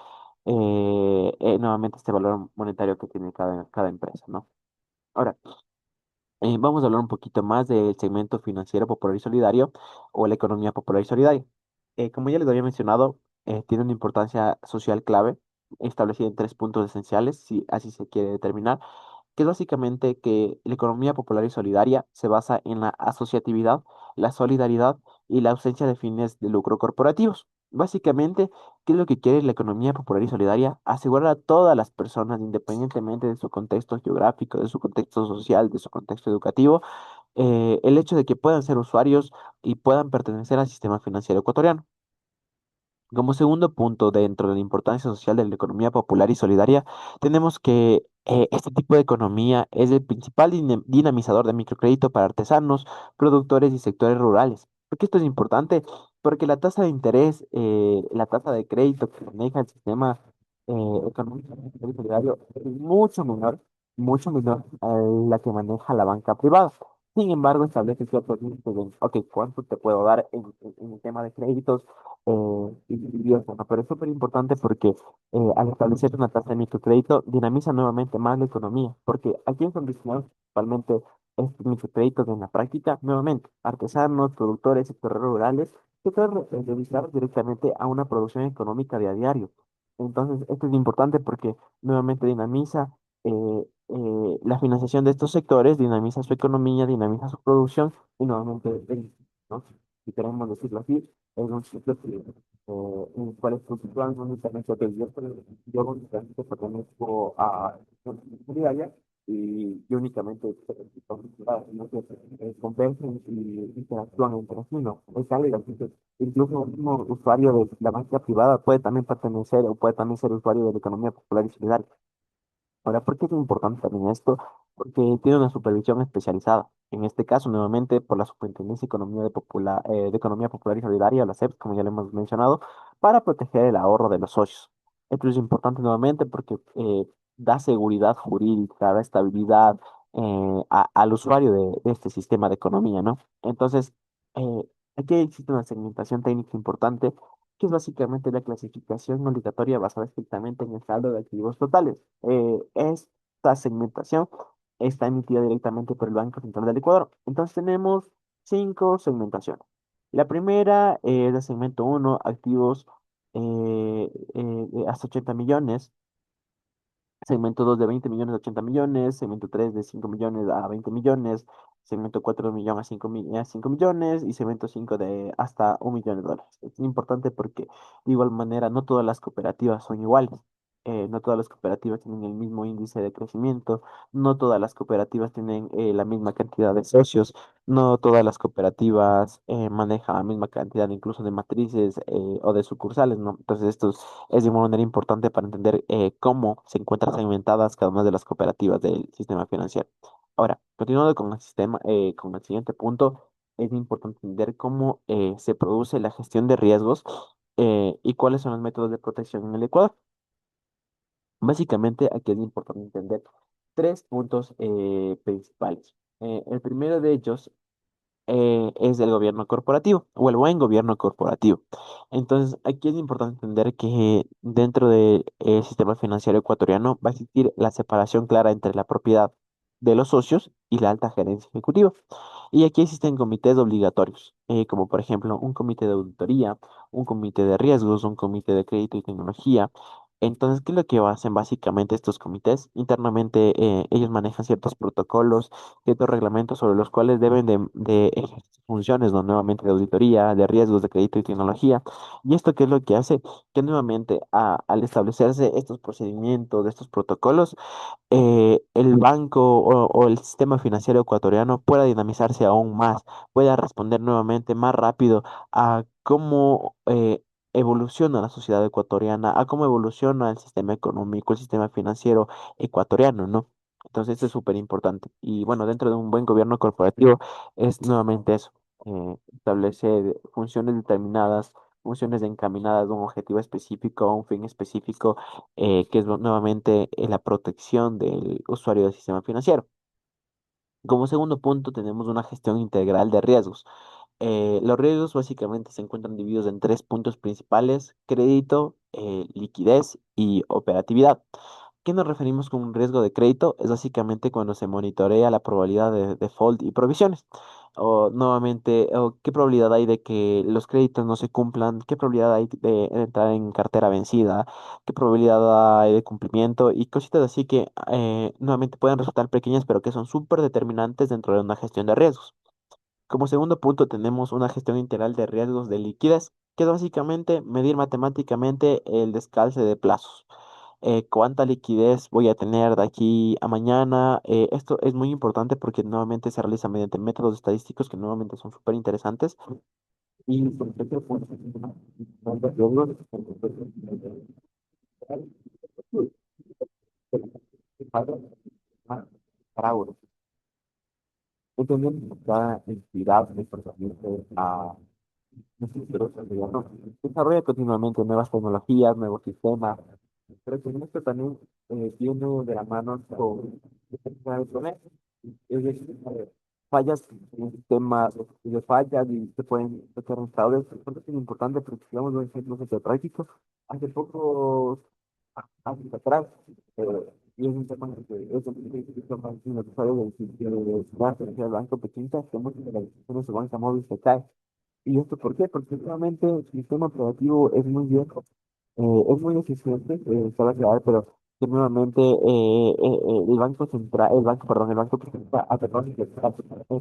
nuevamente este valor monetario que tiene cada empresa, ¿no? Ahora, vamos a hablar un poquito más del segmento financiero popular y solidario o la economía popular y solidaria. Como ya les había mencionado, tiene una importancia social clave, establecida en tres puntos esenciales, si así se quiere determinar, que es básicamente que la economía popular y solidaria se basa en la asociatividad, la solidaridad y la ausencia de fines de lucro corporativos. Básicamente, ¿qué es lo que quiere la economía popular y solidaria? Asegurar a todas las personas, independientemente de su contexto geográfico, de su contexto social, de su contexto educativo, el hecho de que puedan ser usuarios y puedan pertenecer al sistema financiero ecuatoriano. Como segundo punto, dentro de la importancia social de la economía popular y solidaria, tenemos que este tipo de economía es el principal dinamizador de microcrédito para artesanos, productores y sectores rurales. ¿Por qué esto es importante? Porque la tasa de interés, la tasa de crédito que maneja el sistema económico y solidario es mucho menor a la que maneja la banca privada. Sin embargo, establece ciertos límites de, ok, ¿cuánto te puedo dar en el tema de créditos? Y eso, ¿no? Pero es súper importante porque al establecer una tasa de microcrédito dinamiza nuevamente más la economía, porque aquí son destinados principalmente estos microcréditos en la práctica, nuevamente, artesanos, productores, sectores rurales, que pueden dedicados directamente a una producción económica de a diario. Entonces, esto es importante porque nuevamente dinamiza la financiación de estos sectores, dinamiza su economía, dinamiza su producción y nuevamente, ¿no? Si queremos decirlo así, es un ciclo en el cual estoy situando únicamente que yo únicamente pertenezco a una solidaria y únicamente no que convergen y interactúan entre sí, ¿no? Es algo así que incluso un mismo usuario de la banca privada puede también pertenecer o puede también ser usuario de la economía popular y solidaria. Ahora, ¿por qué es importante también esto? Porque tiene una supervisión especializada. En este caso, nuevamente, por la Superintendencia de de Economía Popular y Solidaria, la SEP, como ya le hemos mencionado, para proteger el ahorro de los socios. Esto es importante nuevamente porque da seguridad jurídica, da estabilidad al usuario de este sistema de economía, ¿no? Entonces, aquí existe una segmentación técnica importante que es básicamente la clasificación obligatoria basada estrictamente en el saldo de activos totales. Es esta segmentación está emitida directamente por el Banco Central del Ecuador. Entonces tenemos cinco segmentaciones. La primera es el segmento uno, activos de hasta 80 millones. Segmento 2 de 20 millones a 80 millones, segmento 3 de 5 millones a 20 millones, segmento 4 de 1 millón a 5 millones y segmento 5 de hasta $1 millón. Es importante porque de igual manera no todas las cooperativas son iguales. No todas las cooperativas tienen el mismo índice de crecimiento, no todas las cooperativas tienen la misma cantidad de socios, no todas las cooperativas manejan la misma cantidad incluso de matrices o de sucursales, ¿no? Entonces esto es de una manera importante para entender cómo se encuentran segmentadas cada una de las cooperativas del sistema financiero. Ahora, continuando con el sistema, con el siguiente punto, es importante entender cómo se produce la gestión de riesgos y cuáles son los métodos de protección en el Ecuador. Básicamente, aquí es importante entender tres puntos principales. El primero de ellos es el gobierno corporativo o el buen gobierno corporativo. Entonces, aquí es importante entender que dentro del sistema financiero ecuatoriano va a existir la separación clara entre la propiedad de los socios y la alta gerencia ejecutiva. Y aquí existen comités obligatorios, como por ejemplo un comité de auditoría, un comité de riesgos, un comité de crédito y tecnología. Entonces, ¿qué es lo que hacen básicamente estos comités? Internamente, ellos manejan ciertos protocolos, ciertos reglamentos sobre los cuales deben de ejercer funciones, ¿no? Nuevamente de auditoría, de riesgos, de crédito y tecnología. ¿Y esto qué es lo que hace? Que nuevamente al establecerse estos procedimientos, estos protocolos, el banco o el sistema financiero ecuatoriano pueda dinamizarse aún más, pueda responder nuevamente más rápido a cómo evoluciona la sociedad ecuatoriana, a cómo evoluciona el sistema económico, el sistema financiero ecuatoriano, ¿no? Entonces, esto es súper importante. Y bueno, dentro de un buen gobierno corporativo es nuevamente eso, establecer funciones determinadas, funciones encaminadas a un objetivo específico, a un fin específico, que es nuevamente la protección del usuario del sistema financiero. Como segundo punto, tenemos una gestión integral de riesgos. Los riesgos básicamente se encuentran divididos en tres puntos principales: crédito, liquidez y operatividad. ¿Qué nos referimos con un riesgo de crédito? Es básicamente cuando se monitorea la probabilidad de default y provisiones. O nuevamente, o qué probabilidad hay de que los créditos no se cumplan, qué probabilidad hay de entrar en cartera vencida, qué probabilidad hay de cumplimiento y cositas así que nuevamente pueden resultar pequeñas, pero que son súper determinantes dentro de una gestión de riesgos. Como segundo punto tenemos una gestión integral de riesgos de liquidez, que es básicamente medir matemáticamente el descalce de plazos. ¿Cuánta liquidez voy a tener de aquí a mañana? Esto es muy importante porque nuevamente se realiza mediante métodos estadísticos que nuevamente son súper interesantes. Y por el tercer punto, fraude. Entendiendo que cada entidad de procesamiento desarrolla continuamente nuevas tecnologías, nuevos sistemas, pero con esto también viene de la mano con el problema. Es decir, fallas en el sistema de fallas y se pueden hacer fraudes. Por eso es importante porque, digamos, un ejemplo de práctico. Hace poco, años atrás, eh, y es un tema que es un necesario del del banco pequeña, que muchas de las decisiones de banca móvil se cae. ¿Y esto por qué? Porque realmente el sistema operativo es muy viejo, es muy eficiente, sabe crear, pero que nuevamente el Banco Central, el Banco presenta a perdón,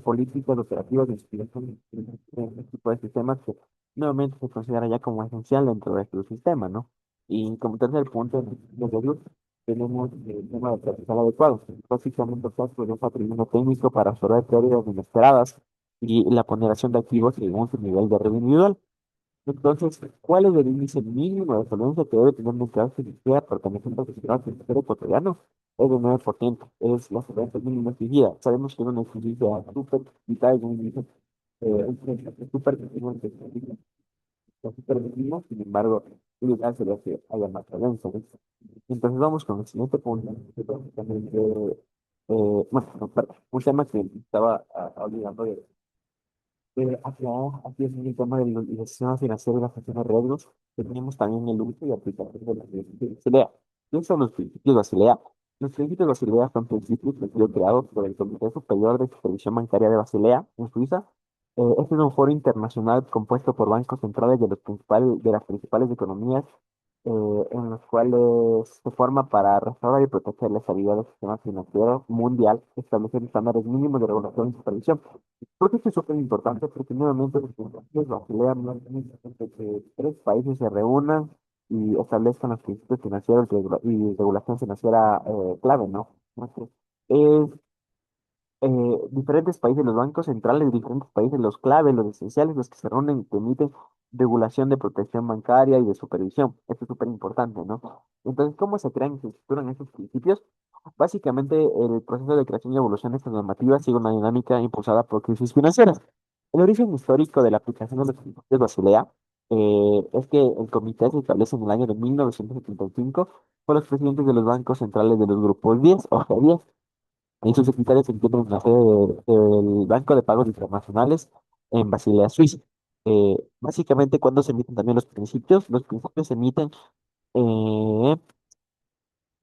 políticas operativas de investigación en este tipo de sistemas que nuevamente se considera ya como esencial dentro de su sistema, ¿no? Y como tercer punto, los reviews, tenemos el tema de procesar adecuado. Básicamente, el software es un patrimonio técnico para absorber pérdidas inesperadas y la ponderación de activos según su nivel de riesgo individual. Entonces, ¿cuál es el índice mínimo de solvencia que debe tener un caso financiera perteneciente al sistema financiero ecuatoriano? Es de 9%, es la solvencia mínima exigida. Sabemos que es una exigencia súper vital, es un índice súper súper mínimo, sin embargo, es ideal sería que haya más solvencia, ¿ves? Entonces, vamos con el siguiente punto, que básicamente, bueno, no, perdón, un tema que estaba olvidando aquí es el tema del sistema financiero y la gestión de riesgos, que tenemos también el uso y aplicación de los principios de Basilea. ¿Qué son los principios de Basilea? Los principios de Basilea son principios que han sido creados por el Comité Superior de Supervisión Bancaria de Basilea, en Suiza. Este es un foro internacional compuesto por bancos centrales de las principales economías, en los cuales se forma para restaurar y proteger la estabilidad del sistema financiero mundial, establecer estándares mínimos de regulación y supervisión. ¿Por qué esto es súper importante? Porque nuevamente los principios de Basilea no es únicamente que tres países se reúnan y establezcan los principios financieros y regulación financiera clave, ¿no? Entonces, es diferentes países, los bancos centrales de diferentes países, los claves, los esenciales, los que se reúnen y que emiten regulación de protección bancaria y de supervisión. Esto es súper importante, ¿no? Entonces, ¿cómo se crean y se estructuran estos principios? Básicamente, el proceso de creación y evolución de estas normativas sigue una dinámica impulsada por crisis financieras. El origen histórico de la aplicación de los principios de Basilea es que el comité se establece en el año de 1975 por los presidentes de los bancos centrales de los grupos 10 o G10. Y sus secretarios se encuentran en la sede del Banco de Pagos Internacionales en Basilea, Suiza. Básicamente, cuando se emiten también los principios se emiten eh,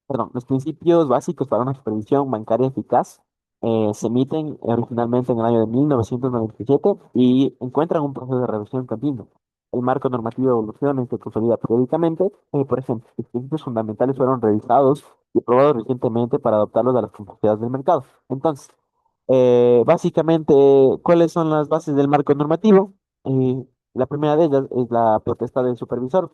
perdón, los principios básicos para una supervisión bancaria eficaz se emiten originalmente en el año de 1997 y encuentran un proceso de revisión continuo. El marco normativo evoluciona y se consolida periódicamente. Por ejemplo, los principios fundamentales fueron revisados y aprobados recientemente para adaptarlos a las complejidades del mercado. Entonces, básicamente, ¿cuáles son las bases del marco normativo? La primera de ellas es la potestad del supervisor,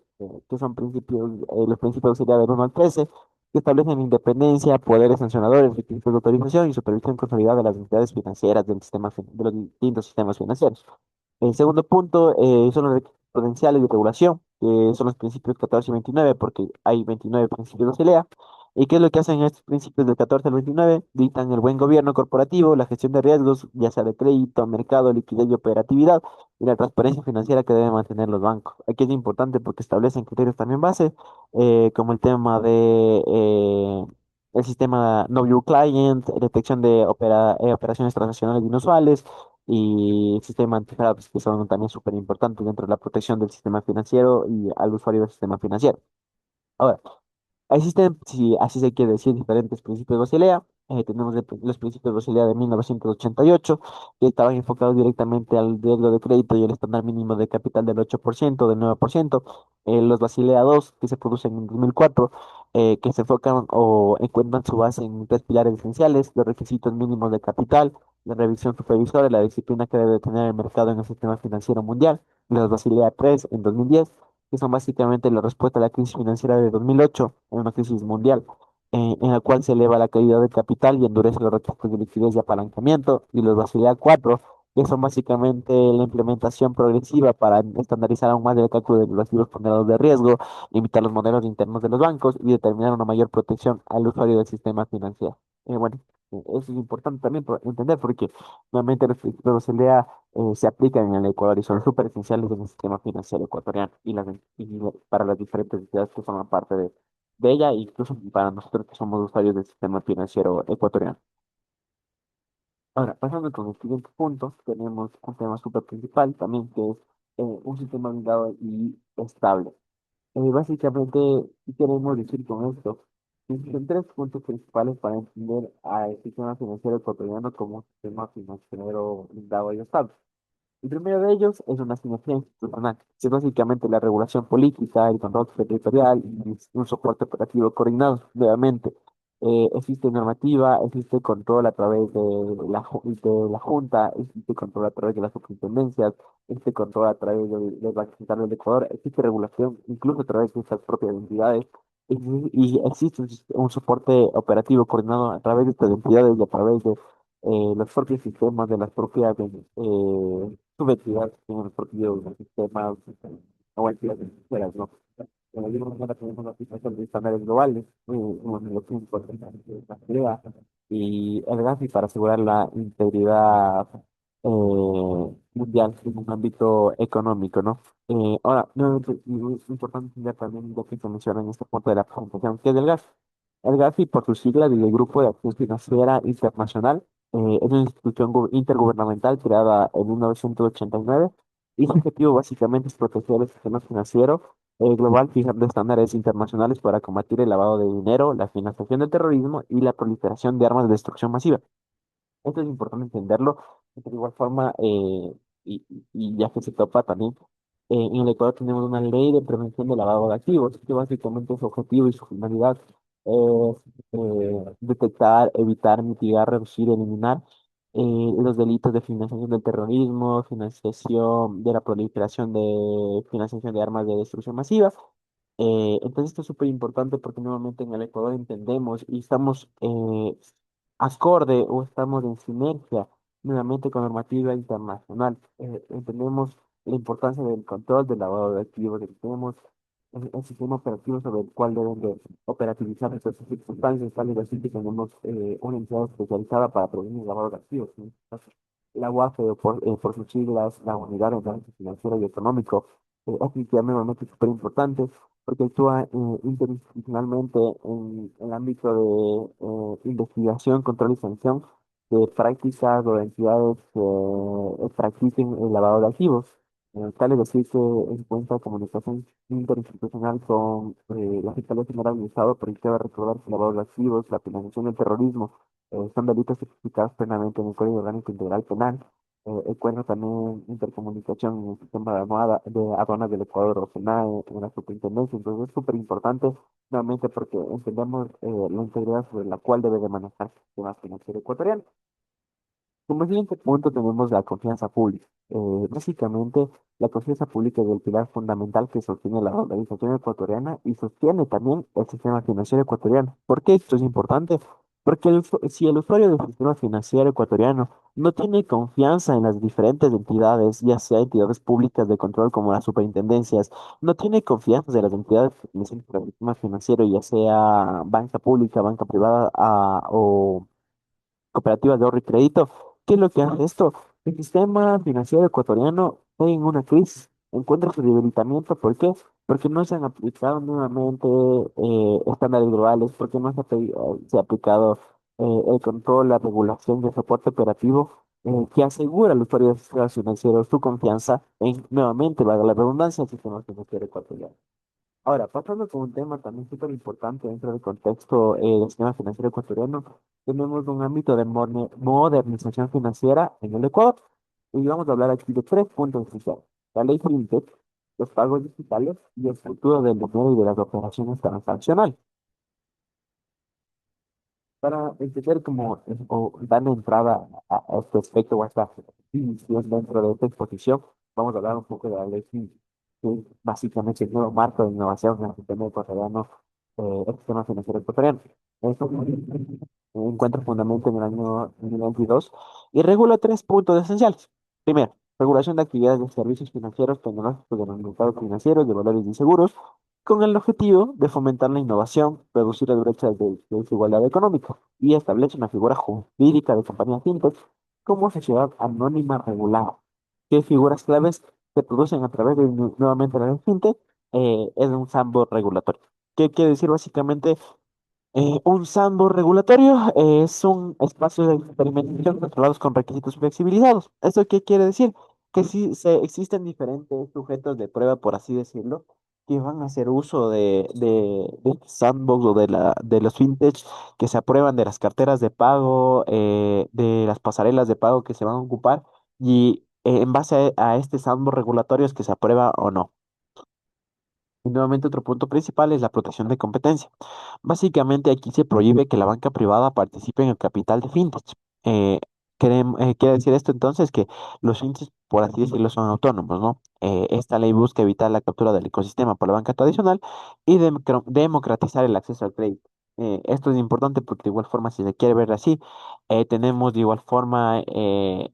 que son los principios sería del 1 al 13 que establecen independencia, poderes sancionadores, requisitos de autorización y supervisión consolidada de las entidades financieras de los distintos sistemas financieros. El segundo punto son los requisitos prudenciales de regulación, que son los principios 14 y 29, porque hay 29 principios de CELEA. ¿Y qué es lo que hacen estos principios del 14 al 29? Dictan el buen gobierno corporativo, la gestión de riesgos, ya sea de crédito, mercado, liquidez y operatividad, y la transparencia financiera que deben mantener los bancos. Aquí es importante porque establecen criterios también base, como el tema de el sistema Know Your Client, detección de operaciones transaccionales inusuales, y el sistema antifraudes, que son también súper importantes dentro de la protección del sistema financiero y al usuario del sistema financiero. Ahora, existen, si así se quiere decir, diferentes principios de Basilea. Tenemos los principios de Basilea de 1988, que estaban enfocados directamente al riesgo de crédito y el estándar mínimo de capital del 8%, del 9%. Los Basilea II, que se producen en 2004, que se enfocan o encuentran su base en tres pilares esenciales: los requisitos mínimos de capital, la revisión supervisora y la disciplina que debe tener el mercado en el sistema financiero mundial. Los Basilea III en 2010 que son básicamente la respuesta a la crisis financiera de 2008, en una crisis mundial, en la cual se eleva la calidad de capital y endurece los requisitos de liquidez y apalancamiento, y los Basilea 4, que son básicamente la implementación progresiva para estandarizar aún más el cálculo de los activos ponderados de riesgo, limitar los modelos internos de los bancos y determinar una mayor protección al usuario del sistema financiero. Bueno, eso es importante también entender porque nuevamente los principios de Basilea se aplican en el Ecuador y son súper esenciales en el sistema financiero ecuatoriano y para las diferentes entidades que forman parte de ella, e incluso para nosotros que somos usuarios del sistema financiero ecuatoriano. Ahora, pasando con el siguiente punto, tenemos un tema súper principal también, que es un sistema blindado y estable. Básicamente, ¿qué queremos decir con esto? Existen tres puntos principales para entender al sistema financiero ecuatoriano como un sistema financiero blindado y estable. El primero de ellos es una simetría institucional, que es básicamente la regulación política, el control territorial y un soporte operativo coordinado. Nuevamente, existe normativa, existe control a través de la Junta, existe control a través de las superintendencias, existe control a través del Banco Central del Ecuador, existe regulación incluso a través de estas propias entidades. Y existe un soporte operativo coordinado a través de estas entidades y a través de los propios sistemas de las propias subentidades que tienen los propios sistemas o entidades financieras, ¿no? De la misma manera tenemos la situación de estándares globales, lo que es importante es la CREA y el GAFI para asegurar la integridad mundial en un ámbito económico, ¿no? Ahora, nuevamente, y es importante entender también lo que se menciona en este punto de la presentación, que es el GAFI. El GAFI, por sus siglas, del Grupo de Acción Financiera Internacional, es una institución intergubernamental creada en 1989 y su objetivo básicamente es proteger el sistema financiero global fijando estándares internacionales para combatir el lavado de dinero, la financiación del terrorismo y la proliferación de armas de destrucción masiva. Esto es importante entenderlo, de igual forma, y ya que se topa también, en el Ecuador tenemos una ley de prevención de lavado de activos, que básicamente su objetivo y su finalidad es detectar, evitar, mitigar, reducir, eliminar los delitos de financiación del terrorismo, financiación de la proliferación de financiación de armas de destrucción masiva. Entonces esto es súper importante porque nuevamente en el Ecuador entendemos y estamos acorde o estamos en sinergia nuevamente con normativa internacional. Entendemos la importancia del control del lavado de activos, entendemos el sistema operativo sobre el cual deben de operativizar estas circunstancias, tales así que tenemos una entidad especializada para prevenir el lavado de activos. En este caso, la UAFE, o por sus siglas, la Unidad de Análisis Financiero y Económico, es nuevamente súper importante porque actúa interinstitucionalmente en el ámbito de investigación, control y sanción de prácticas o de entidades que practiquen el lavado de activos. Tal es decir que encuentra comunicación interinstitucional con la Fiscalía General del Estado, pero que va a recordar que el lavado de activos, la financiación del terrorismo, son delitos tipificados plenamente en el Código Orgánico Integral Penal. Encuentra también intercomunicación en el sistema de aduanas del Ecuador, o SENAE, en la superintendencia. Entonces es súper importante, nuevamente, porque entendemos la integridad sobre la cual debe de manejarse el sistema financiero ecuatoriano. Como siguiente punto tenemos la confianza pública. Básicamente, la confianza pública es el pilar fundamental que sostiene la organización ecuatoriana y sostiene también el sistema financiero ecuatoriano. ¿Por qué esto es importante? Porque si el usuario del sistema financiero ecuatoriano no tiene confianza en las diferentes entidades, ya sea entidades públicas de control como las superintendencias, no tiene confianza en las entidades que pertenecen al sistema financiero, ya sea banca pública, banca privada, o cooperativas de ahorro y crédito. ¿Qué es lo que hace esto? El sistema financiero ecuatoriano está en una crisis, encuentra su debilitamiento. ¿Por qué? Porque no se han aplicado nuevamente estándares globales, porque no se ha aplicado el control, la regulación y el soporte operativo que asegura al usuario del sistema financiero su confianza en, nuevamente, valga la redundancia, el sistema financiero ecuatoriano. Ahora, pasando con un tema también súper importante dentro del contexto del sistema financiero ecuatoriano, tenemos un ámbito de modernización financiera en el Ecuador. Y vamos a hablar aquí de tres puntos esenciales. La ley FinTech, los pagos digitales y el futuro del dinero y de las operaciones transaccionales. Para entender cómo o darle entrada a este aspecto o a esta división dentro de esta exposición, vamos a hablar un poco de la ley FinTech, que es básicamente el nuevo marco de innovación en el sistema ecuatoriano, el sistema financiero ecuatoriano. Esto encuentra fundamento en el año 2022 y regula tres puntos esenciales. Primero, regulación de actividades de servicios financieros, tecnológicos de los mercados financieros, de valores y seguros, con el objetivo de fomentar la innovación, reducir las brechas de desigualdad económica y establece una figura jurídica de compañía fintech como sociedad anónima regulada. ¿Qué figuras claves se producen a través de nuevamente la ley fintech? Es un sandbox regulatorio. ¿Qué quiere decir básicamente? Un sandbox regulatorio es un espacio de experimentación controlados con requisitos flexibilizados. ¿Eso qué quiere decir? Que sí existen diferentes sujetos de prueba, por así decirlo, que van a hacer uso de este sandbox o de los fintech que se aprueban de las carteras de pago, de las pasarelas de pago que se van a ocupar y en base a este sandbox regulatorio es que se aprueba o no. Y nuevamente otro punto principal es la protección de competencia. Básicamente aquí se prohíbe que la banca privada participe en el capital de fintech. Eh, quiere decir esto entonces que los fintechs, por así decirlo, son autónomos, ¿no? Esta ley busca evitar la captura del ecosistema por la banca tradicional y democratizar el acceso al crédito. Esto es importante porque de igual forma, si se quiere ver así, tenemos de igual forma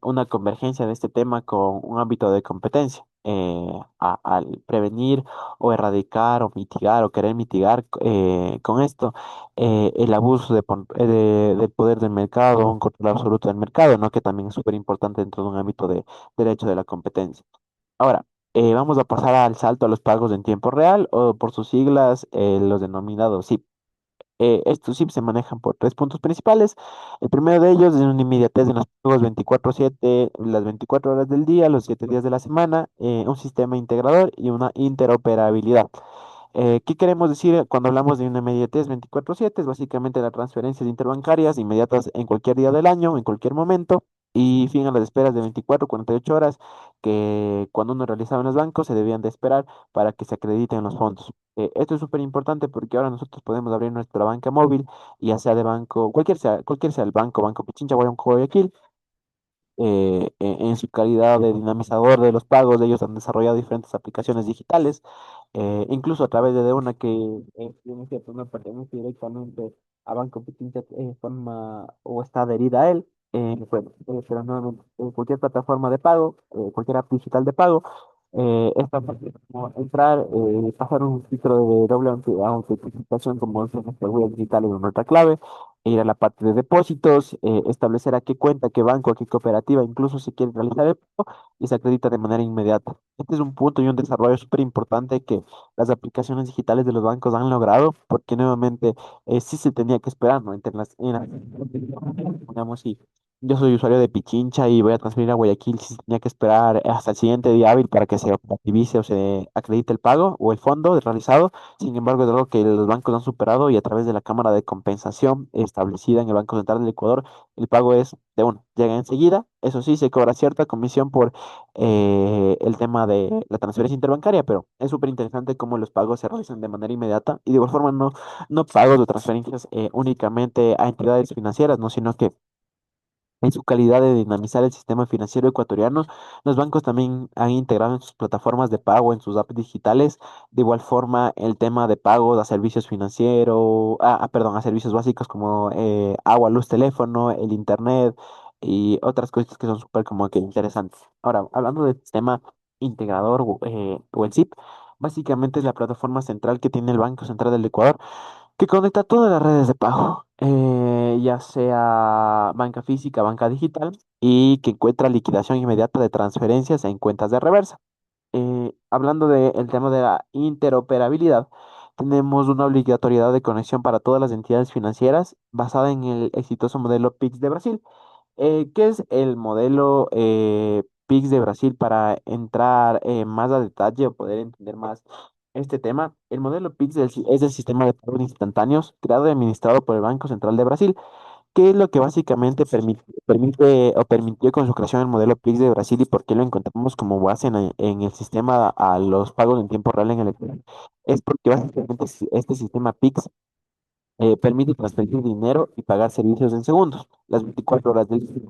una convergencia de este tema con un ámbito de competencia. Al prevenir o erradicar o mitigar o querer mitigar con esto el abuso del poder del mercado, un control absoluto del mercado, ¿no? Que también es súper importante dentro de un ámbito de derecho de la competencia. Ahora, vamos a pasar al salto a los pagos en tiempo real o por sus siglas, los denominados SIP. Estos SIP se manejan por tres puntos principales. El primero de ellos es una inmediatez de los pagos 24/7, las 24 horas del día, los 7 días de la semana, un sistema integrador y una interoperabilidad. ¿Qué queremos decir cuando hablamos de una inmediatez 24/7? Es básicamente las transferencias interbancarias inmediatas en cualquier día del año, en cualquier momento, y fin a las esperas de 24 48 horas que cuando uno realizaba en los bancos se debían de esperar para que se acrediten los fondos. Esto es súper importante porque ahora nosotros podemos abrir nuestra banca móvil, ya sea de banco, cualquier sea el banco, Banco Pichincha, Banco Guayaquil, en su calidad de dinamizador de los pagos. Ellos han desarrollado diferentes aplicaciones digitales, incluso a través de una que, bien es cierto, no pertenece directamente a Banco Pichincha, forma o está adherida a él. Pero nuevamente, cualquier plataforma de pago, cualquier app digital de pago, esta parte es como entrar, pasar un filtro de doble autentificación como es nuestra huella digital en nuestra clave, ir a la parte de depósitos, establecer a qué cuenta, qué banco, a qué cooperativa, incluso si quiere realizar el pago y se acredita de manera inmediata. Este es un punto y un desarrollo súper importante que las aplicaciones digitales de los bancos han logrado, porque nuevamente sí se tenía que esperar, ¿no? Digamos, si yo soy usuario de Pichincha y voy a transferir a Guayaquil, sí se tenía que esperar hasta el siguiente día hábil para que se operativicé o se acredite el pago o el fondo realizado. Sin embargo, es algo que los bancos han superado y a través de la cámara de compensación establecida en el Banco Central del Ecuador, el pago es de uno, llega enseguida. Eso sí, se cobra cierta comisión por el tema de la transferencia interbancaria, pero es súper interesante cómo los pagos se realizan de manera inmediata y de igual forma no pagos o transferencias únicamente a entidades financieras, ¿no? Sino que en su calidad de dinamizar el sistema financiero ecuatoriano, los bancos también han integrado en sus plataformas de pago, en sus apps digitales, de igual forma el tema de pagos a servicios financieros, perdón, a servicios básicos como agua, luz, teléfono, el internet y otras cosas que son súper como que interesantes. Ahora, hablando del sistema integrador o el SIP, básicamente es la plataforma central que tiene el Banco Central del Ecuador que conecta todas las redes de pago, ya sea banca física, banca digital, y que encuentra liquidación inmediata de transferencias en cuentas de reversa. Hablando del tema de la interoperabilidad, tenemos una obligatoriedad de conexión para todas las entidades financieras basada en el exitoso modelo PIX de Brasil. ¿Qué es el modelo PIX de Brasil para entrar más a detalle o poder entender más este tema? El modelo PIX es el sistema de pagos instantáneos creado y administrado por el Banco Central de Brasil. ¿Qué es lo que básicamente permite o permitió con su creación el modelo PIX de Brasil y por qué lo encontramos como base en el sistema a los pagos en tiempo real en el Ecuador? Es porque básicamente este sistema PIX permite transferir dinero y pagar servicios en segundos, las 24 horas del día.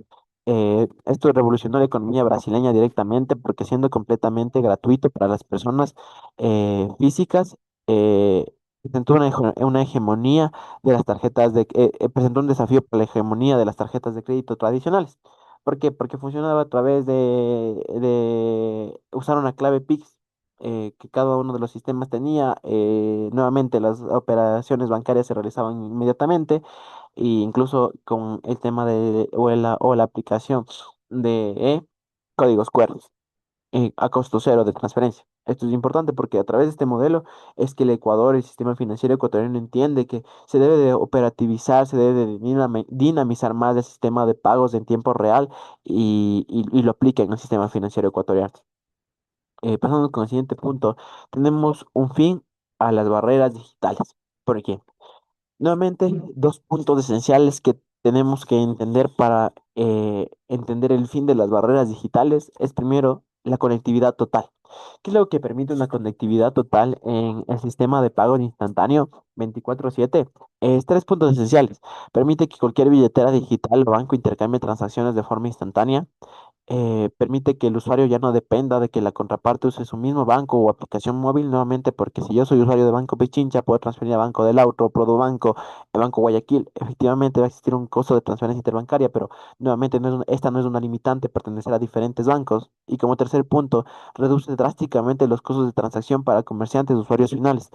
Esto revolucionó la economía brasileña directamente porque siendo completamente gratuito para las personas físicas, eh, presentó una hegemonía de las presentó un desafío para la hegemonía de las tarjetas de crédito tradicionales. ¿Por qué? Porque funcionaba a través de usar una clave PIX que cada uno de los sistemas tenía. Nuevamente, las operaciones bancarias se realizaban inmediatamente e incluso con el tema o la aplicación de códigos QR a costo cero de transferencia. Esto es importante porque a través de este modelo es que el Ecuador, el sistema financiero ecuatoriano entiende que se debe de operativizar, se debe de dinamizar más el sistema de pagos en tiempo real y lo aplica en el sistema financiero ecuatoriano. Pasando con el siguiente punto, tenemos un fin a las barreras digitales. ¿Por qué? Nuevamente, dos puntos esenciales que tenemos que entender para entender el fin de las barreras digitales es primero la conectividad total. ¿Qué es lo que permite una conectividad total en el sistema de pago instantáneo 24/7? Es tres puntos esenciales. Permite que cualquier billetera digital o banco intercambie transacciones de forma instantánea. Permite que el usuario ya no dependa de que la contraparte use su mismo banco o aplicación móvil nuevamente, porque si yo soy usuario de Banco Pichincha, puedo transferir a Banco del Auto, Banco, el Banco Guayaquil. Efectivamente va a existir un costo de transferencia interbancaria, pero nuevamente esta no es una limitante pertenecer a diferentes bancos. Y como tercer punto, reduce drásticamente los costos de transacción para comerciantes, usuarios finales.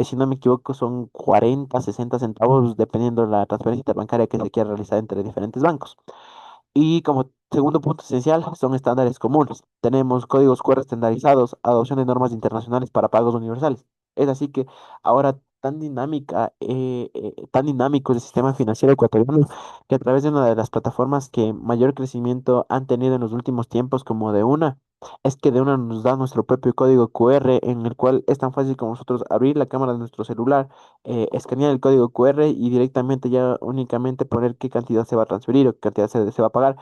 Si no me equivoco, son 40, 60 centavos dependiendo de la transferencia interbancaria que se quiera realizar entre diferentes bancos. Y como segundo punto esencial, son estándares comunes. Tenemos códigos QR estandarizados, adopción de normas internacionales para pagos universales. Es así que ahora tan dinámica, tan dinámico el sistema financiero ecuatoriano, que a través de una de las plataformas que mayor crecimiento han tenido en los últimos tiempos, como de una, es que de una nos da nuestro propio código QR, en el cual es tan fácil como nosotros abrir la cámara de nuestro celular, escanear el código QR y directamente ya únicamente poner qué cantidad se va a transferir o qué cantidad se va a pagar.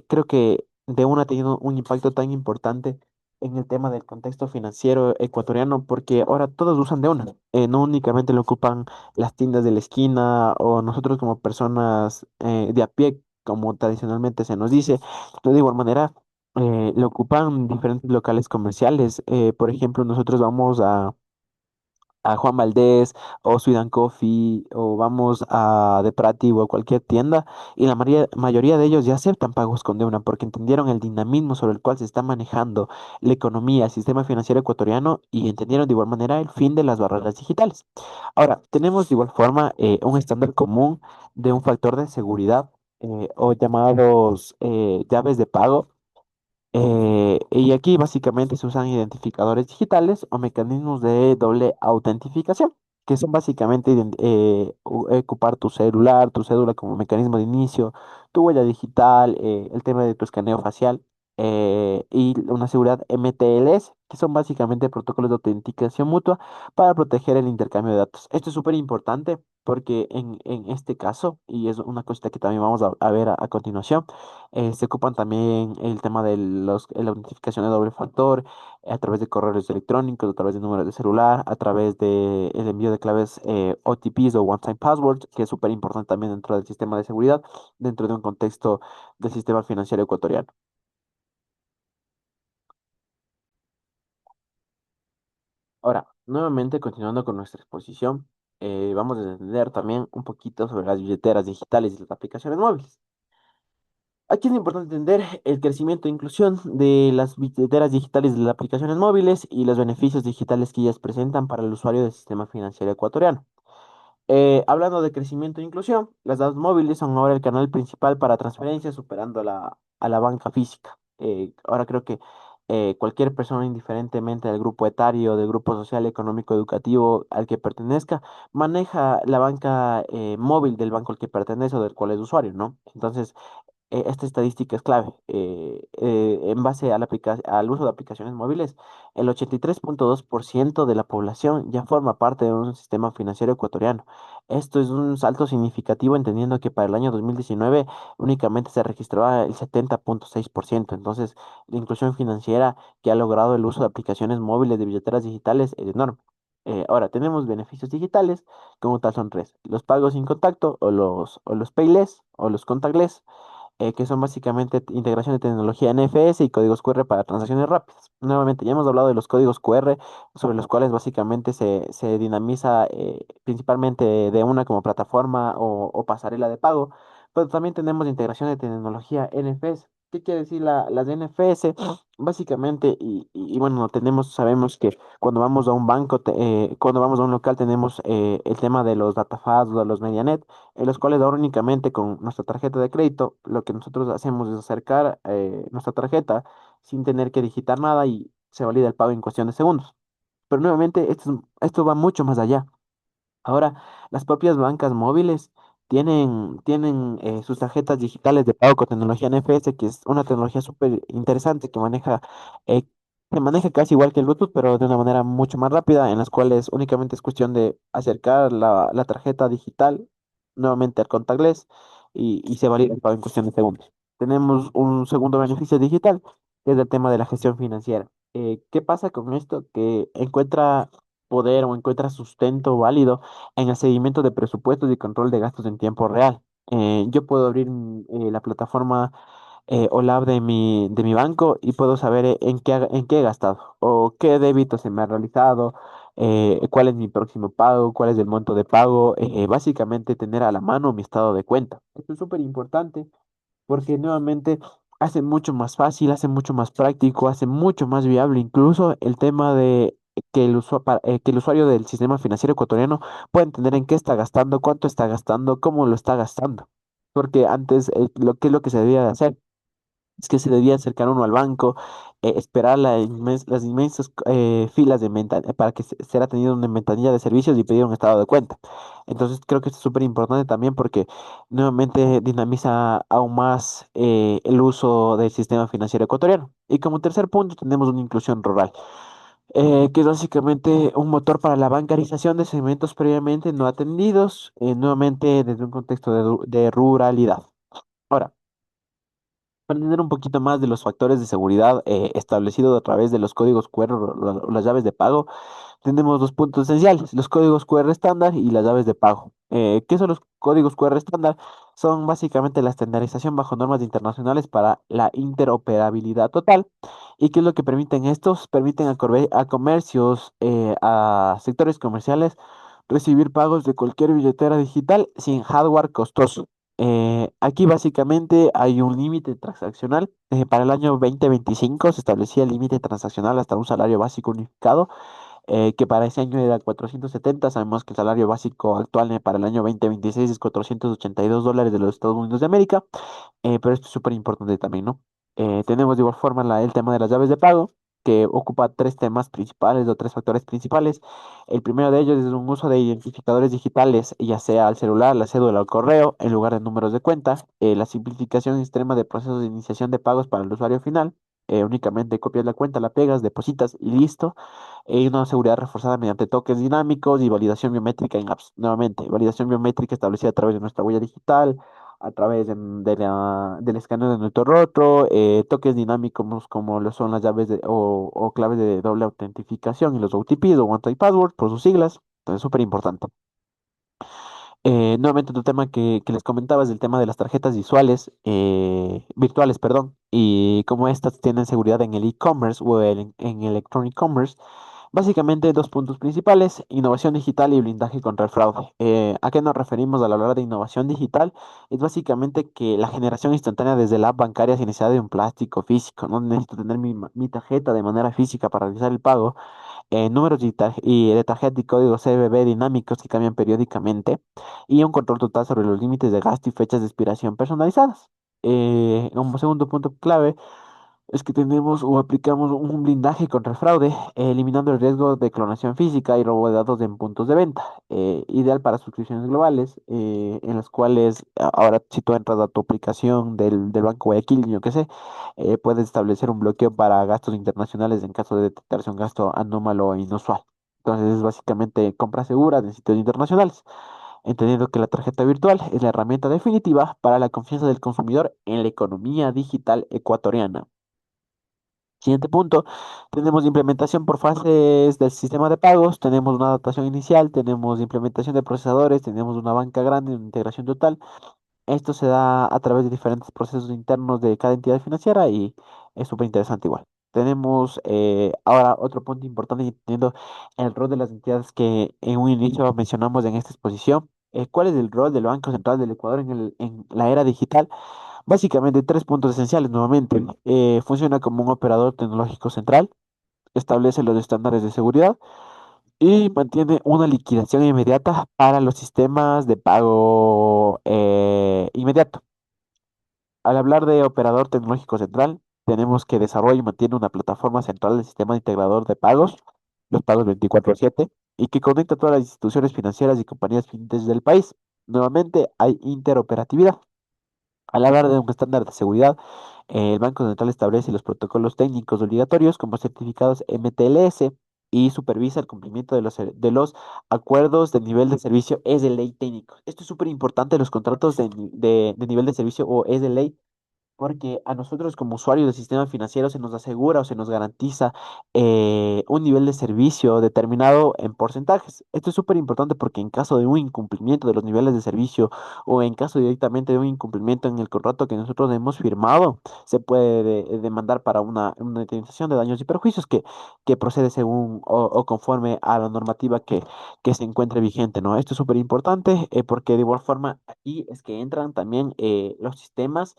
Creo que de una ha tenido un impacto tan importante en el tema del contexto financiero ecuatoriano, porque ahora todos usan de una, no únicamente lo ocupan las tiendas de la esquina o nosotros como personas de a pie, como tradicionalmente se nos dice, de igual manera lo ocupan diferentes locales comerciales. Por ejemplo, nosotros vamos a Juan Valdés o Sweet Coffee o vamos a De Prati o a cualquier tienda y la mayoría de ellos ya aceptan pagos con Deuna porque entendieron el dinamismo sobre el cual se está manejando la economía, el sistema financiero ecuatoriano y entendieron de igual manera el fin de las barreras digitales. Ahora, tenemos de igual forma un estándar común de un factor de seguridad o llamados llaves de pago y aquí básicamente se usan identificadores digitales o mecanismos de doble autentificación, que son básicamente ocupar tu celular, tu cédula como mecanismo de inicio, tu huella digital, el tema de tu escaneo facial y una seguridad MTLS, que son básicamente protocolos de autenticación mutua para proteger el intercambio de datos. Esto es súper importante porque en este caso, y es una cosita que también vamos a ver a continuación, se ocupan también el tema de la autentificación de doble factor a través de correos electrónicos, a través de números de celular, a través de el envío de claves OTPs o One-Time Passwords, que es súper importante también dentro del sistema de seguridad, dentro de un contexto del sistema financiero ecuatoriano. Ahora, nuevamente continuando con nuestra exposición, vamos a entender también un poquito sobre las billeteras digitales y las aplicaciones móviles. Aquí es importante entender el crecimiento e inclusión de las billeteras digitales de las aplicaciones móviles y los beneficios digitales que ellas presentan para el usuario del sistema financiero ecuatoriano. Hablando de crecimiento e inclusión, las apps móviles son ahora el canal principal para transferencias, superando a la banca física. Ahora creo que cualquier persona, indiferentemente del grupo etario, del grupo social, económico, educativo al que pertenezca, maneja la banca móvil del banco al que pertenece o del cual es usuario, ¿no? Entonces, esta estadística es clave. En base al uso de aplicaciones móviles, el 83,2% de la población ya forma parte de un sistema financiero ecuatoriano. Esto es un salto significativo, entendiendo que para el año 2019 únicamente se registraba el 70,6%. Entonces, la inclusión financiera que ha logrado el uso de aplicaciones móviles de billeteras digitales es enorme. Ahora, tenemos beneficios digitales, como tal son tres: los pagos sin contacto o los payless o los contactless, que son básicamente integración de tecnología NFS y códigos QR para transacciones rápidas. Nuevamente, ya hemos hablado de los códigos QR, sobre los cuales básicamente se dinamiza principalmente de una como plataforma o pasarela de pago, pero también tenemos integración de tecnología NFS. ¿Qué quiere decir las NFS? Básicamente, bueno, sabemos que cuando vamos a un banco, cuando vamos a un local, tenemos el tema de los DataFasts o de los MediaNet, en los cuales ahora únicamente con nuestra tarjeta de crédito, lo que nosotros hacemos es acercar nuestra tarjeta sin tener que digitar nada y se valida el pago en cuestión de segundos. Pero nuevamente, esto va mucho más allá. Ahora, las propias bancas móviles tienen sus tarjetas digitales de pago con tecnología NFC, que es una tecnología súper interesante eh, que maneja casi igual que el Bluetooth, pero de una manera mucho más rápida, en las cuales únicamente es cuestión de acercar la tarjeta digital nuevamente al contactless y se valida el pago en cuestión de segundos. Tenemos un segundo beneficio digital, que es el tema de la gestión financiera. ¿Qué pasa con esto? Que encuentra poder o encuentra sustento válido en el seguimiento de presupuestos y control de gastos en tiempo real. Yo puedo abrir la plataforma o la app de mi banco y puedo saber en qué he gastado o qué débito se me ha realizado, cuál es mi próximo pago, cuál es el monto de pago, básicamente tener a la mano mi estado de cuenta. Esto es súper importante porque nuevamente hace mucho más fácil, hace mucho más práctico, hace mucho más viable incluso el tema de que el usuario del sistema financiero ecuatoriano pueda entender en qué está gastando, cuánto está gastando, cómo lo está gastando. Porque antes, ¿qué es lo que se debía de hacer? es que se debía acercar uno al banco, esperar las inmensas filas para que ser atendido en una ventanilla de servicios y pedir un estado de cuenta. Entonces creo que esto es súper importante también porque nuevamente dinamiza aún más el uso del sistema financiero ecuatoriano. Y como tercer punto tenemos una inclusión rural, que es básicamente un motor para la bancarización de segmentos previamente no atendidos, nuevamente desde un contexto de ruralidad. Ahora, para entender un poquito más de los factores de seguridad establecidos a través de los códigos QR o las llaves de pago, tenemos dos puntos esenciales, los códigos QR estándar y las llaves de pago. ¿Qué son los códigos QR estándar? Son básicamente la estandarización bajo normas internacionales para la interoperabilidad total. ¿Y qué es lo que permiten estos? Permiten a comercios, a sectores comerciales, recibir pagos de cualquier billetera digital sin hardware costoso. Aquí básicamente hay un límite transaccional. Para el año 2025 se establecía el límite transaccional hasta un salario básico unificado, que para ese año era 470. Sabemos que el salario básico actual para el año 2026 es $482 de los Estados Unidos de América. Pero esto es súper importante también, ¿no? Tenemos de igual forma el tema de las llaves de pago, que ocupa tres temas principales o tres factores principales. El primero de ellos es un uso de identificadores digitales, ya sea al celular, la cédula o el correo, en lugar de números de cuenta. La simplificación extrema de procesos de iniciación de pagos para el usuario final. Únicamente copias la cuenta, la pegas, depositas y listo. Y una seguridad reforzada mediante toques dinámicos y validación biométrica en apps. Nuevamente, validación biométrica establecida a través de nuestra huella digital, a través del escáner de nuestro rostro, toques dinámicos como lo son las llaves o claves de doble autentificación y los OTPs o One Time Password por sus siglas. Entonces, súper importante. Nuevamente, otro tema que les comentaba es el tema de las tarjetas virtuales, perdón, y cómo estas tienen seguridad en el e-commerce o en electronic commerce. Básicamente, dos puntos principales: innovación digital y blindaje contra el fraude. ¿A qué nos referimos al hablar de innovación digital? Es básicamente que la generación instantánea desde la app bancaria sin necesidad de un plástico físico. No necesito tener mi tarjeta de manera física para realizar el pago, números y de tarjeta y códigos CVV dinámicos que cambian periódicamente, y un control total sobre los límites de gasto y fechas de expiración personalizadas. Como segundo punto clave, es que tenemos o aplicamos un blindaje contra el fraude, eliminando el riesgo de clonación física y robo de datos en puntos de venta. Ideal para suscripciones globales, en las cuales ahora si tú entras a tu aplicación del Banco Guayaquil, yo qué sé, puedes establecer un bloqueo para gastos internacionales en caso de detectarse un gasto anómalo e inusual. Entonces es básicamente compras seguras en sitios internacionales, entendiendo que la tarjeta virtual es la herramienta definitiva para la confianza del consumidor en la economía digital ecuatoriana. Siguiente punto, tenemos implementación por fases del sistema de pagos, tenemos una adaptación inicial, tenemos implementación de procesadores, tenemos una banca grande, una integración total. Esto se da a través de diferentes procesos internos de cada entidad financiera y es súper interesante igual. Tenemos ahora otro punto importante, entendiendo el rol de las entidades que en un inicio mencionamos en esta exposición. ¿Cuál es el rol del Banco Central del Ecuador en la era digital? Básicamente tres puntos esenciales nuevamente. Funciona como un operador tecnológico central, establece los estándares de seguridad y mantiene una liquidación inmediata para los sistemas de pago inmediato. Al hablar de operador tecnológico central, tenemos que desarrolla y mantiene una plataforma central del sistema integrador de pagos, los pagos 24/7, y que conecta a todas las instituciones financieras y compañías fintechs del país. Nuevamente, hay interoperatividad. Al hablar de un estándar de seguridad, el Banco Central establece los protocolos técnicos obligatorios como certificados MTLS y supervisa el cumplimiento de los acuerdos de nivel de servicio es de ley técnico. Esto es súper importante, los contratos de nivel de servicio o es de ley, porque a nosotros como usuarios del sistema financiero se nos asegura o se nos garantiza un nivel de servicio determinado en porcentajes. Esto es súper importante porque en caso de un incumplimiento de los niveles de servicio o en caso directamente de un incumplimiento en el contrato que nosotros hemos firmado, se puede demandar para una indemnización de daños y perjuicios que procede según o conforme a la normativa que se encuentre vigente, ¿no? Esto es súper importante porque de igual forma aquí es que entran también los sistemas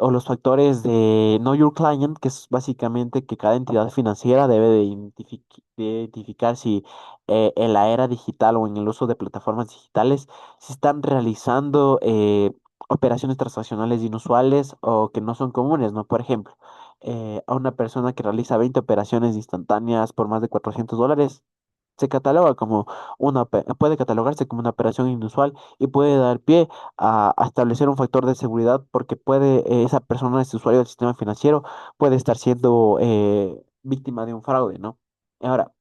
o los factores de Know Your Client, que es básicamente que cada entidad financiera debe de identificar si en la era digital o en el uso de plataformas digitales se están realizando operaciones transaccionales inusuales o que no son comunes, ¿no? Por ejemplo, a una persona que realiza 20 operaciones instantáneas por más de $400, se cataloga como puede catalogarse como una operación inusual y puede dar pie a establecer un factor de seguridad porque esa persona, ese usuario del sistema financiero, puede estar siendo víctima de un fraude, ¿no? Ahora,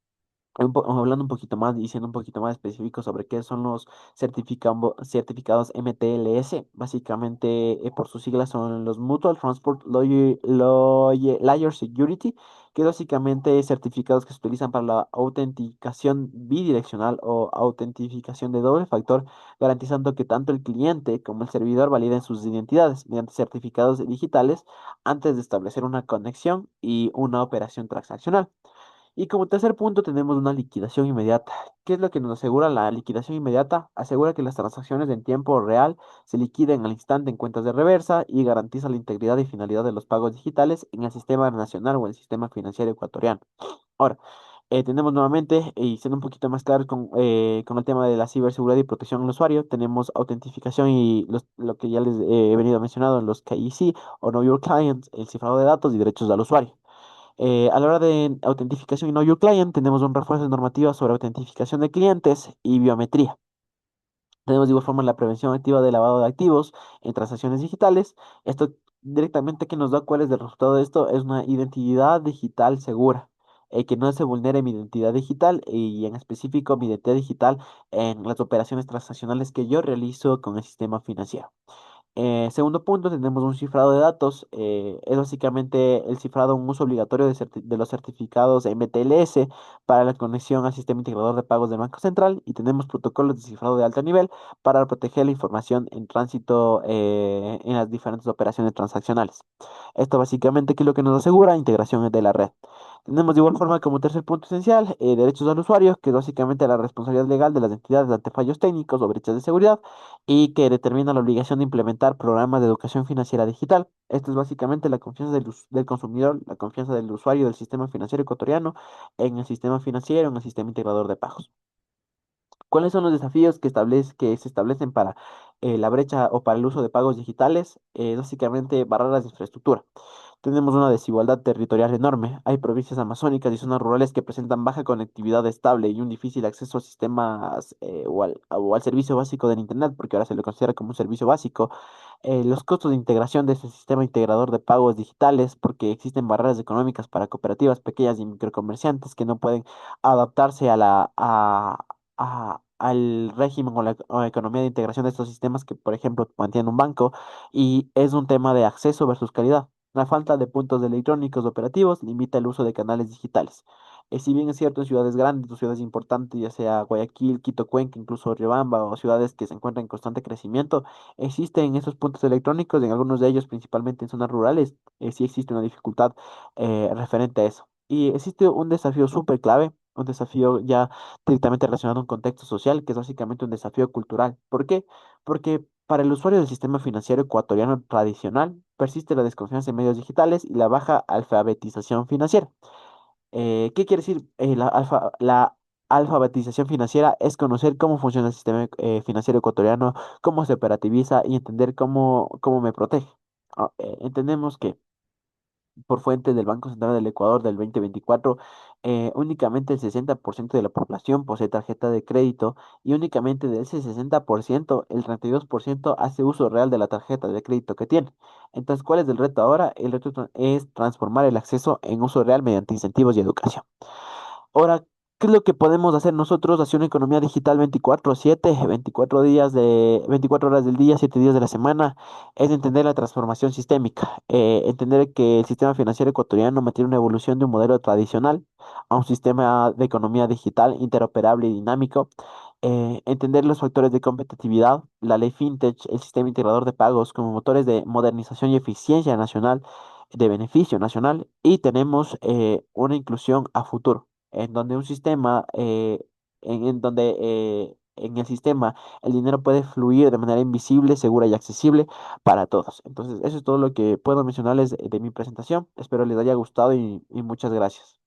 hablando un poquito más y siendo un poquito más específico sobre qué son los certificados MTLS, básicamente por sus siglas son los Mutual Transport Layer Security, que básicamente certificados que se utilizan para la autenticación bidireccional o autentificación de doble factor, garantizando que tanto el cliente como el servidor validen sus identidades mediante certificados digitales antes de establecer una conexión y una operación transaccional. Y como tercer punto tenemos una liquidación inmediata. ¿Qué es lo que nos asegura la liquidación inmediata? Asegura que las transacciones en tiempo real se liquiden al instante en cuentas de reversa y garantiza la integridad y finalidad de los pagos digitales en el sistema nacional o el sistema financiero ecuatoriano. Ahora, tenemos nuevamente, y siendo un poquito más claros con el tema de la ciberseguridad y protección al usuario, tenemos autentificación y lo que ya les he venido mencionando, los KYC o Know Your Client, el cifrado de datos y derechos del usuario. A la hora de autentificación y Know Your Client, tenemos un refuerzo de normativa sobre autentificación de clientes y biometría. Tenemos de igual forma la prevención activa de lavado de activos en transacciones digitales. Esto directamente que nos da cuál es el resultado de esto, es una identidad digital segura, que no se vulnere mi identidad digital y en específico mi identidad digital en las operaciones transaccionales que yo realizo con el sistema financiero. Segundo punto, tenemos un cifrado de datos. Es básicamente el cifrado, un uso obligatorio de los certificados MTLS para la conexión al sistema integrador de pagos del Banco Central y tenemos protocolos de cifrado de alto nivel para proteger la información en tránsito en las diferentes operaciones transaccionales. Esto básicamente, ¿qué es lo que nos asegura? Integración de la red. Tenemos de igual forma como tercer punto esencial, derechos del usuario, que es básicamente la responsabilidad legal de las entidades ante fallos técnicos o brechas de seguridad y que determina la obligación de implementar programas de educación financiera digital. Esto es básicamente la confianza del consumidor, la confianza del usuario del sistema financiero ecuatoriano en el sistema financiero, en el sistema integrador de pagos. ¿Cuáles son los desafíos que se establecen para la brecha o para el uso de pagos digitales? Básicamente barreras de infraestructura. Tenemos una desigualdad territorial enorme. Hay provincias amazónicas y zonas rurales que presentan baja conectividad estable y un difícil acceso a sistemas o al servicio básico del Internet, porque ahora se lo considera como un servicio básico. Los costos de integración de ese sistema integrador de pagos digitales, porque existen barreras económicas para cooperativas pequeñas y microcomerciantes que no pueden adaptarse al régimen o la economía de integración de estos sistemas que, por ejemplo, mantiene un banco, y es un tema de acceso versus calidad. La falta de puntos electrónicos operativos limita el uso de canales digitales. Si bien es cierto en ciudades grandes o ciudades importantes, ya sea Guayaquil, Quito, Cuenca, incluso Riobamba o ciudades que se encuentran en constante crecimiento, existen esos puntos electrónicos, en algunos de ellos, principalmente en zonas rurales, sí existe una dificultad referente a eso. Y existe un desafío súper clave, un desafío ya directamente relacionado a un contexto social, que es básicamente un desafío cultural. ¿Por qué? Porque para el usuario del sistema financiero ecuatoriano tradicional persiste la desconfianza en medios digitales y la baja alfabetización financiera. ¿Qué quiere decir la alfabetización financiera? Es conocer cómo funciona el sistema financiero ecuatoriano, cómo se operativiza y entender cómo me protege. Entendemos que por fuentes del Banco Central del Ecuador del 2024, únicamente el 60% de la población posee tarjeta de crédito y únicamente de ese 60%, el 32% hace uso real de la tarjeta de crédito que tiene. Entonces, ¿cuál es el reto ahora? El reto es transformar el acceso en uso real mediante incentivos y educación. Ahora, ¿qué es lo que podemos hacer nosotros hacia una economía digital 24/7, 24 horas del día, 7 días de la semana? Es entender la transformación sistémica, entender que el sistema financiero ecuatoriano mantiene una evolución de un modelo tradicional a un sistema de economía digital interoperable y dinámico, entender los factores de competitividad, la ley FinTech, el sistema integrador de pagos como motores de modernización y eficiencia nacional, de beneficio nacional, y tenemos una inclusión a futuro en donde un sistema, en donde en el sistema el dinero puede fluir de manera invisible, segura y accesible para todos. Entonces, eso es todo lo que puedo mencionarles de mi presentación. Espero les haya gustado y muchas gracias.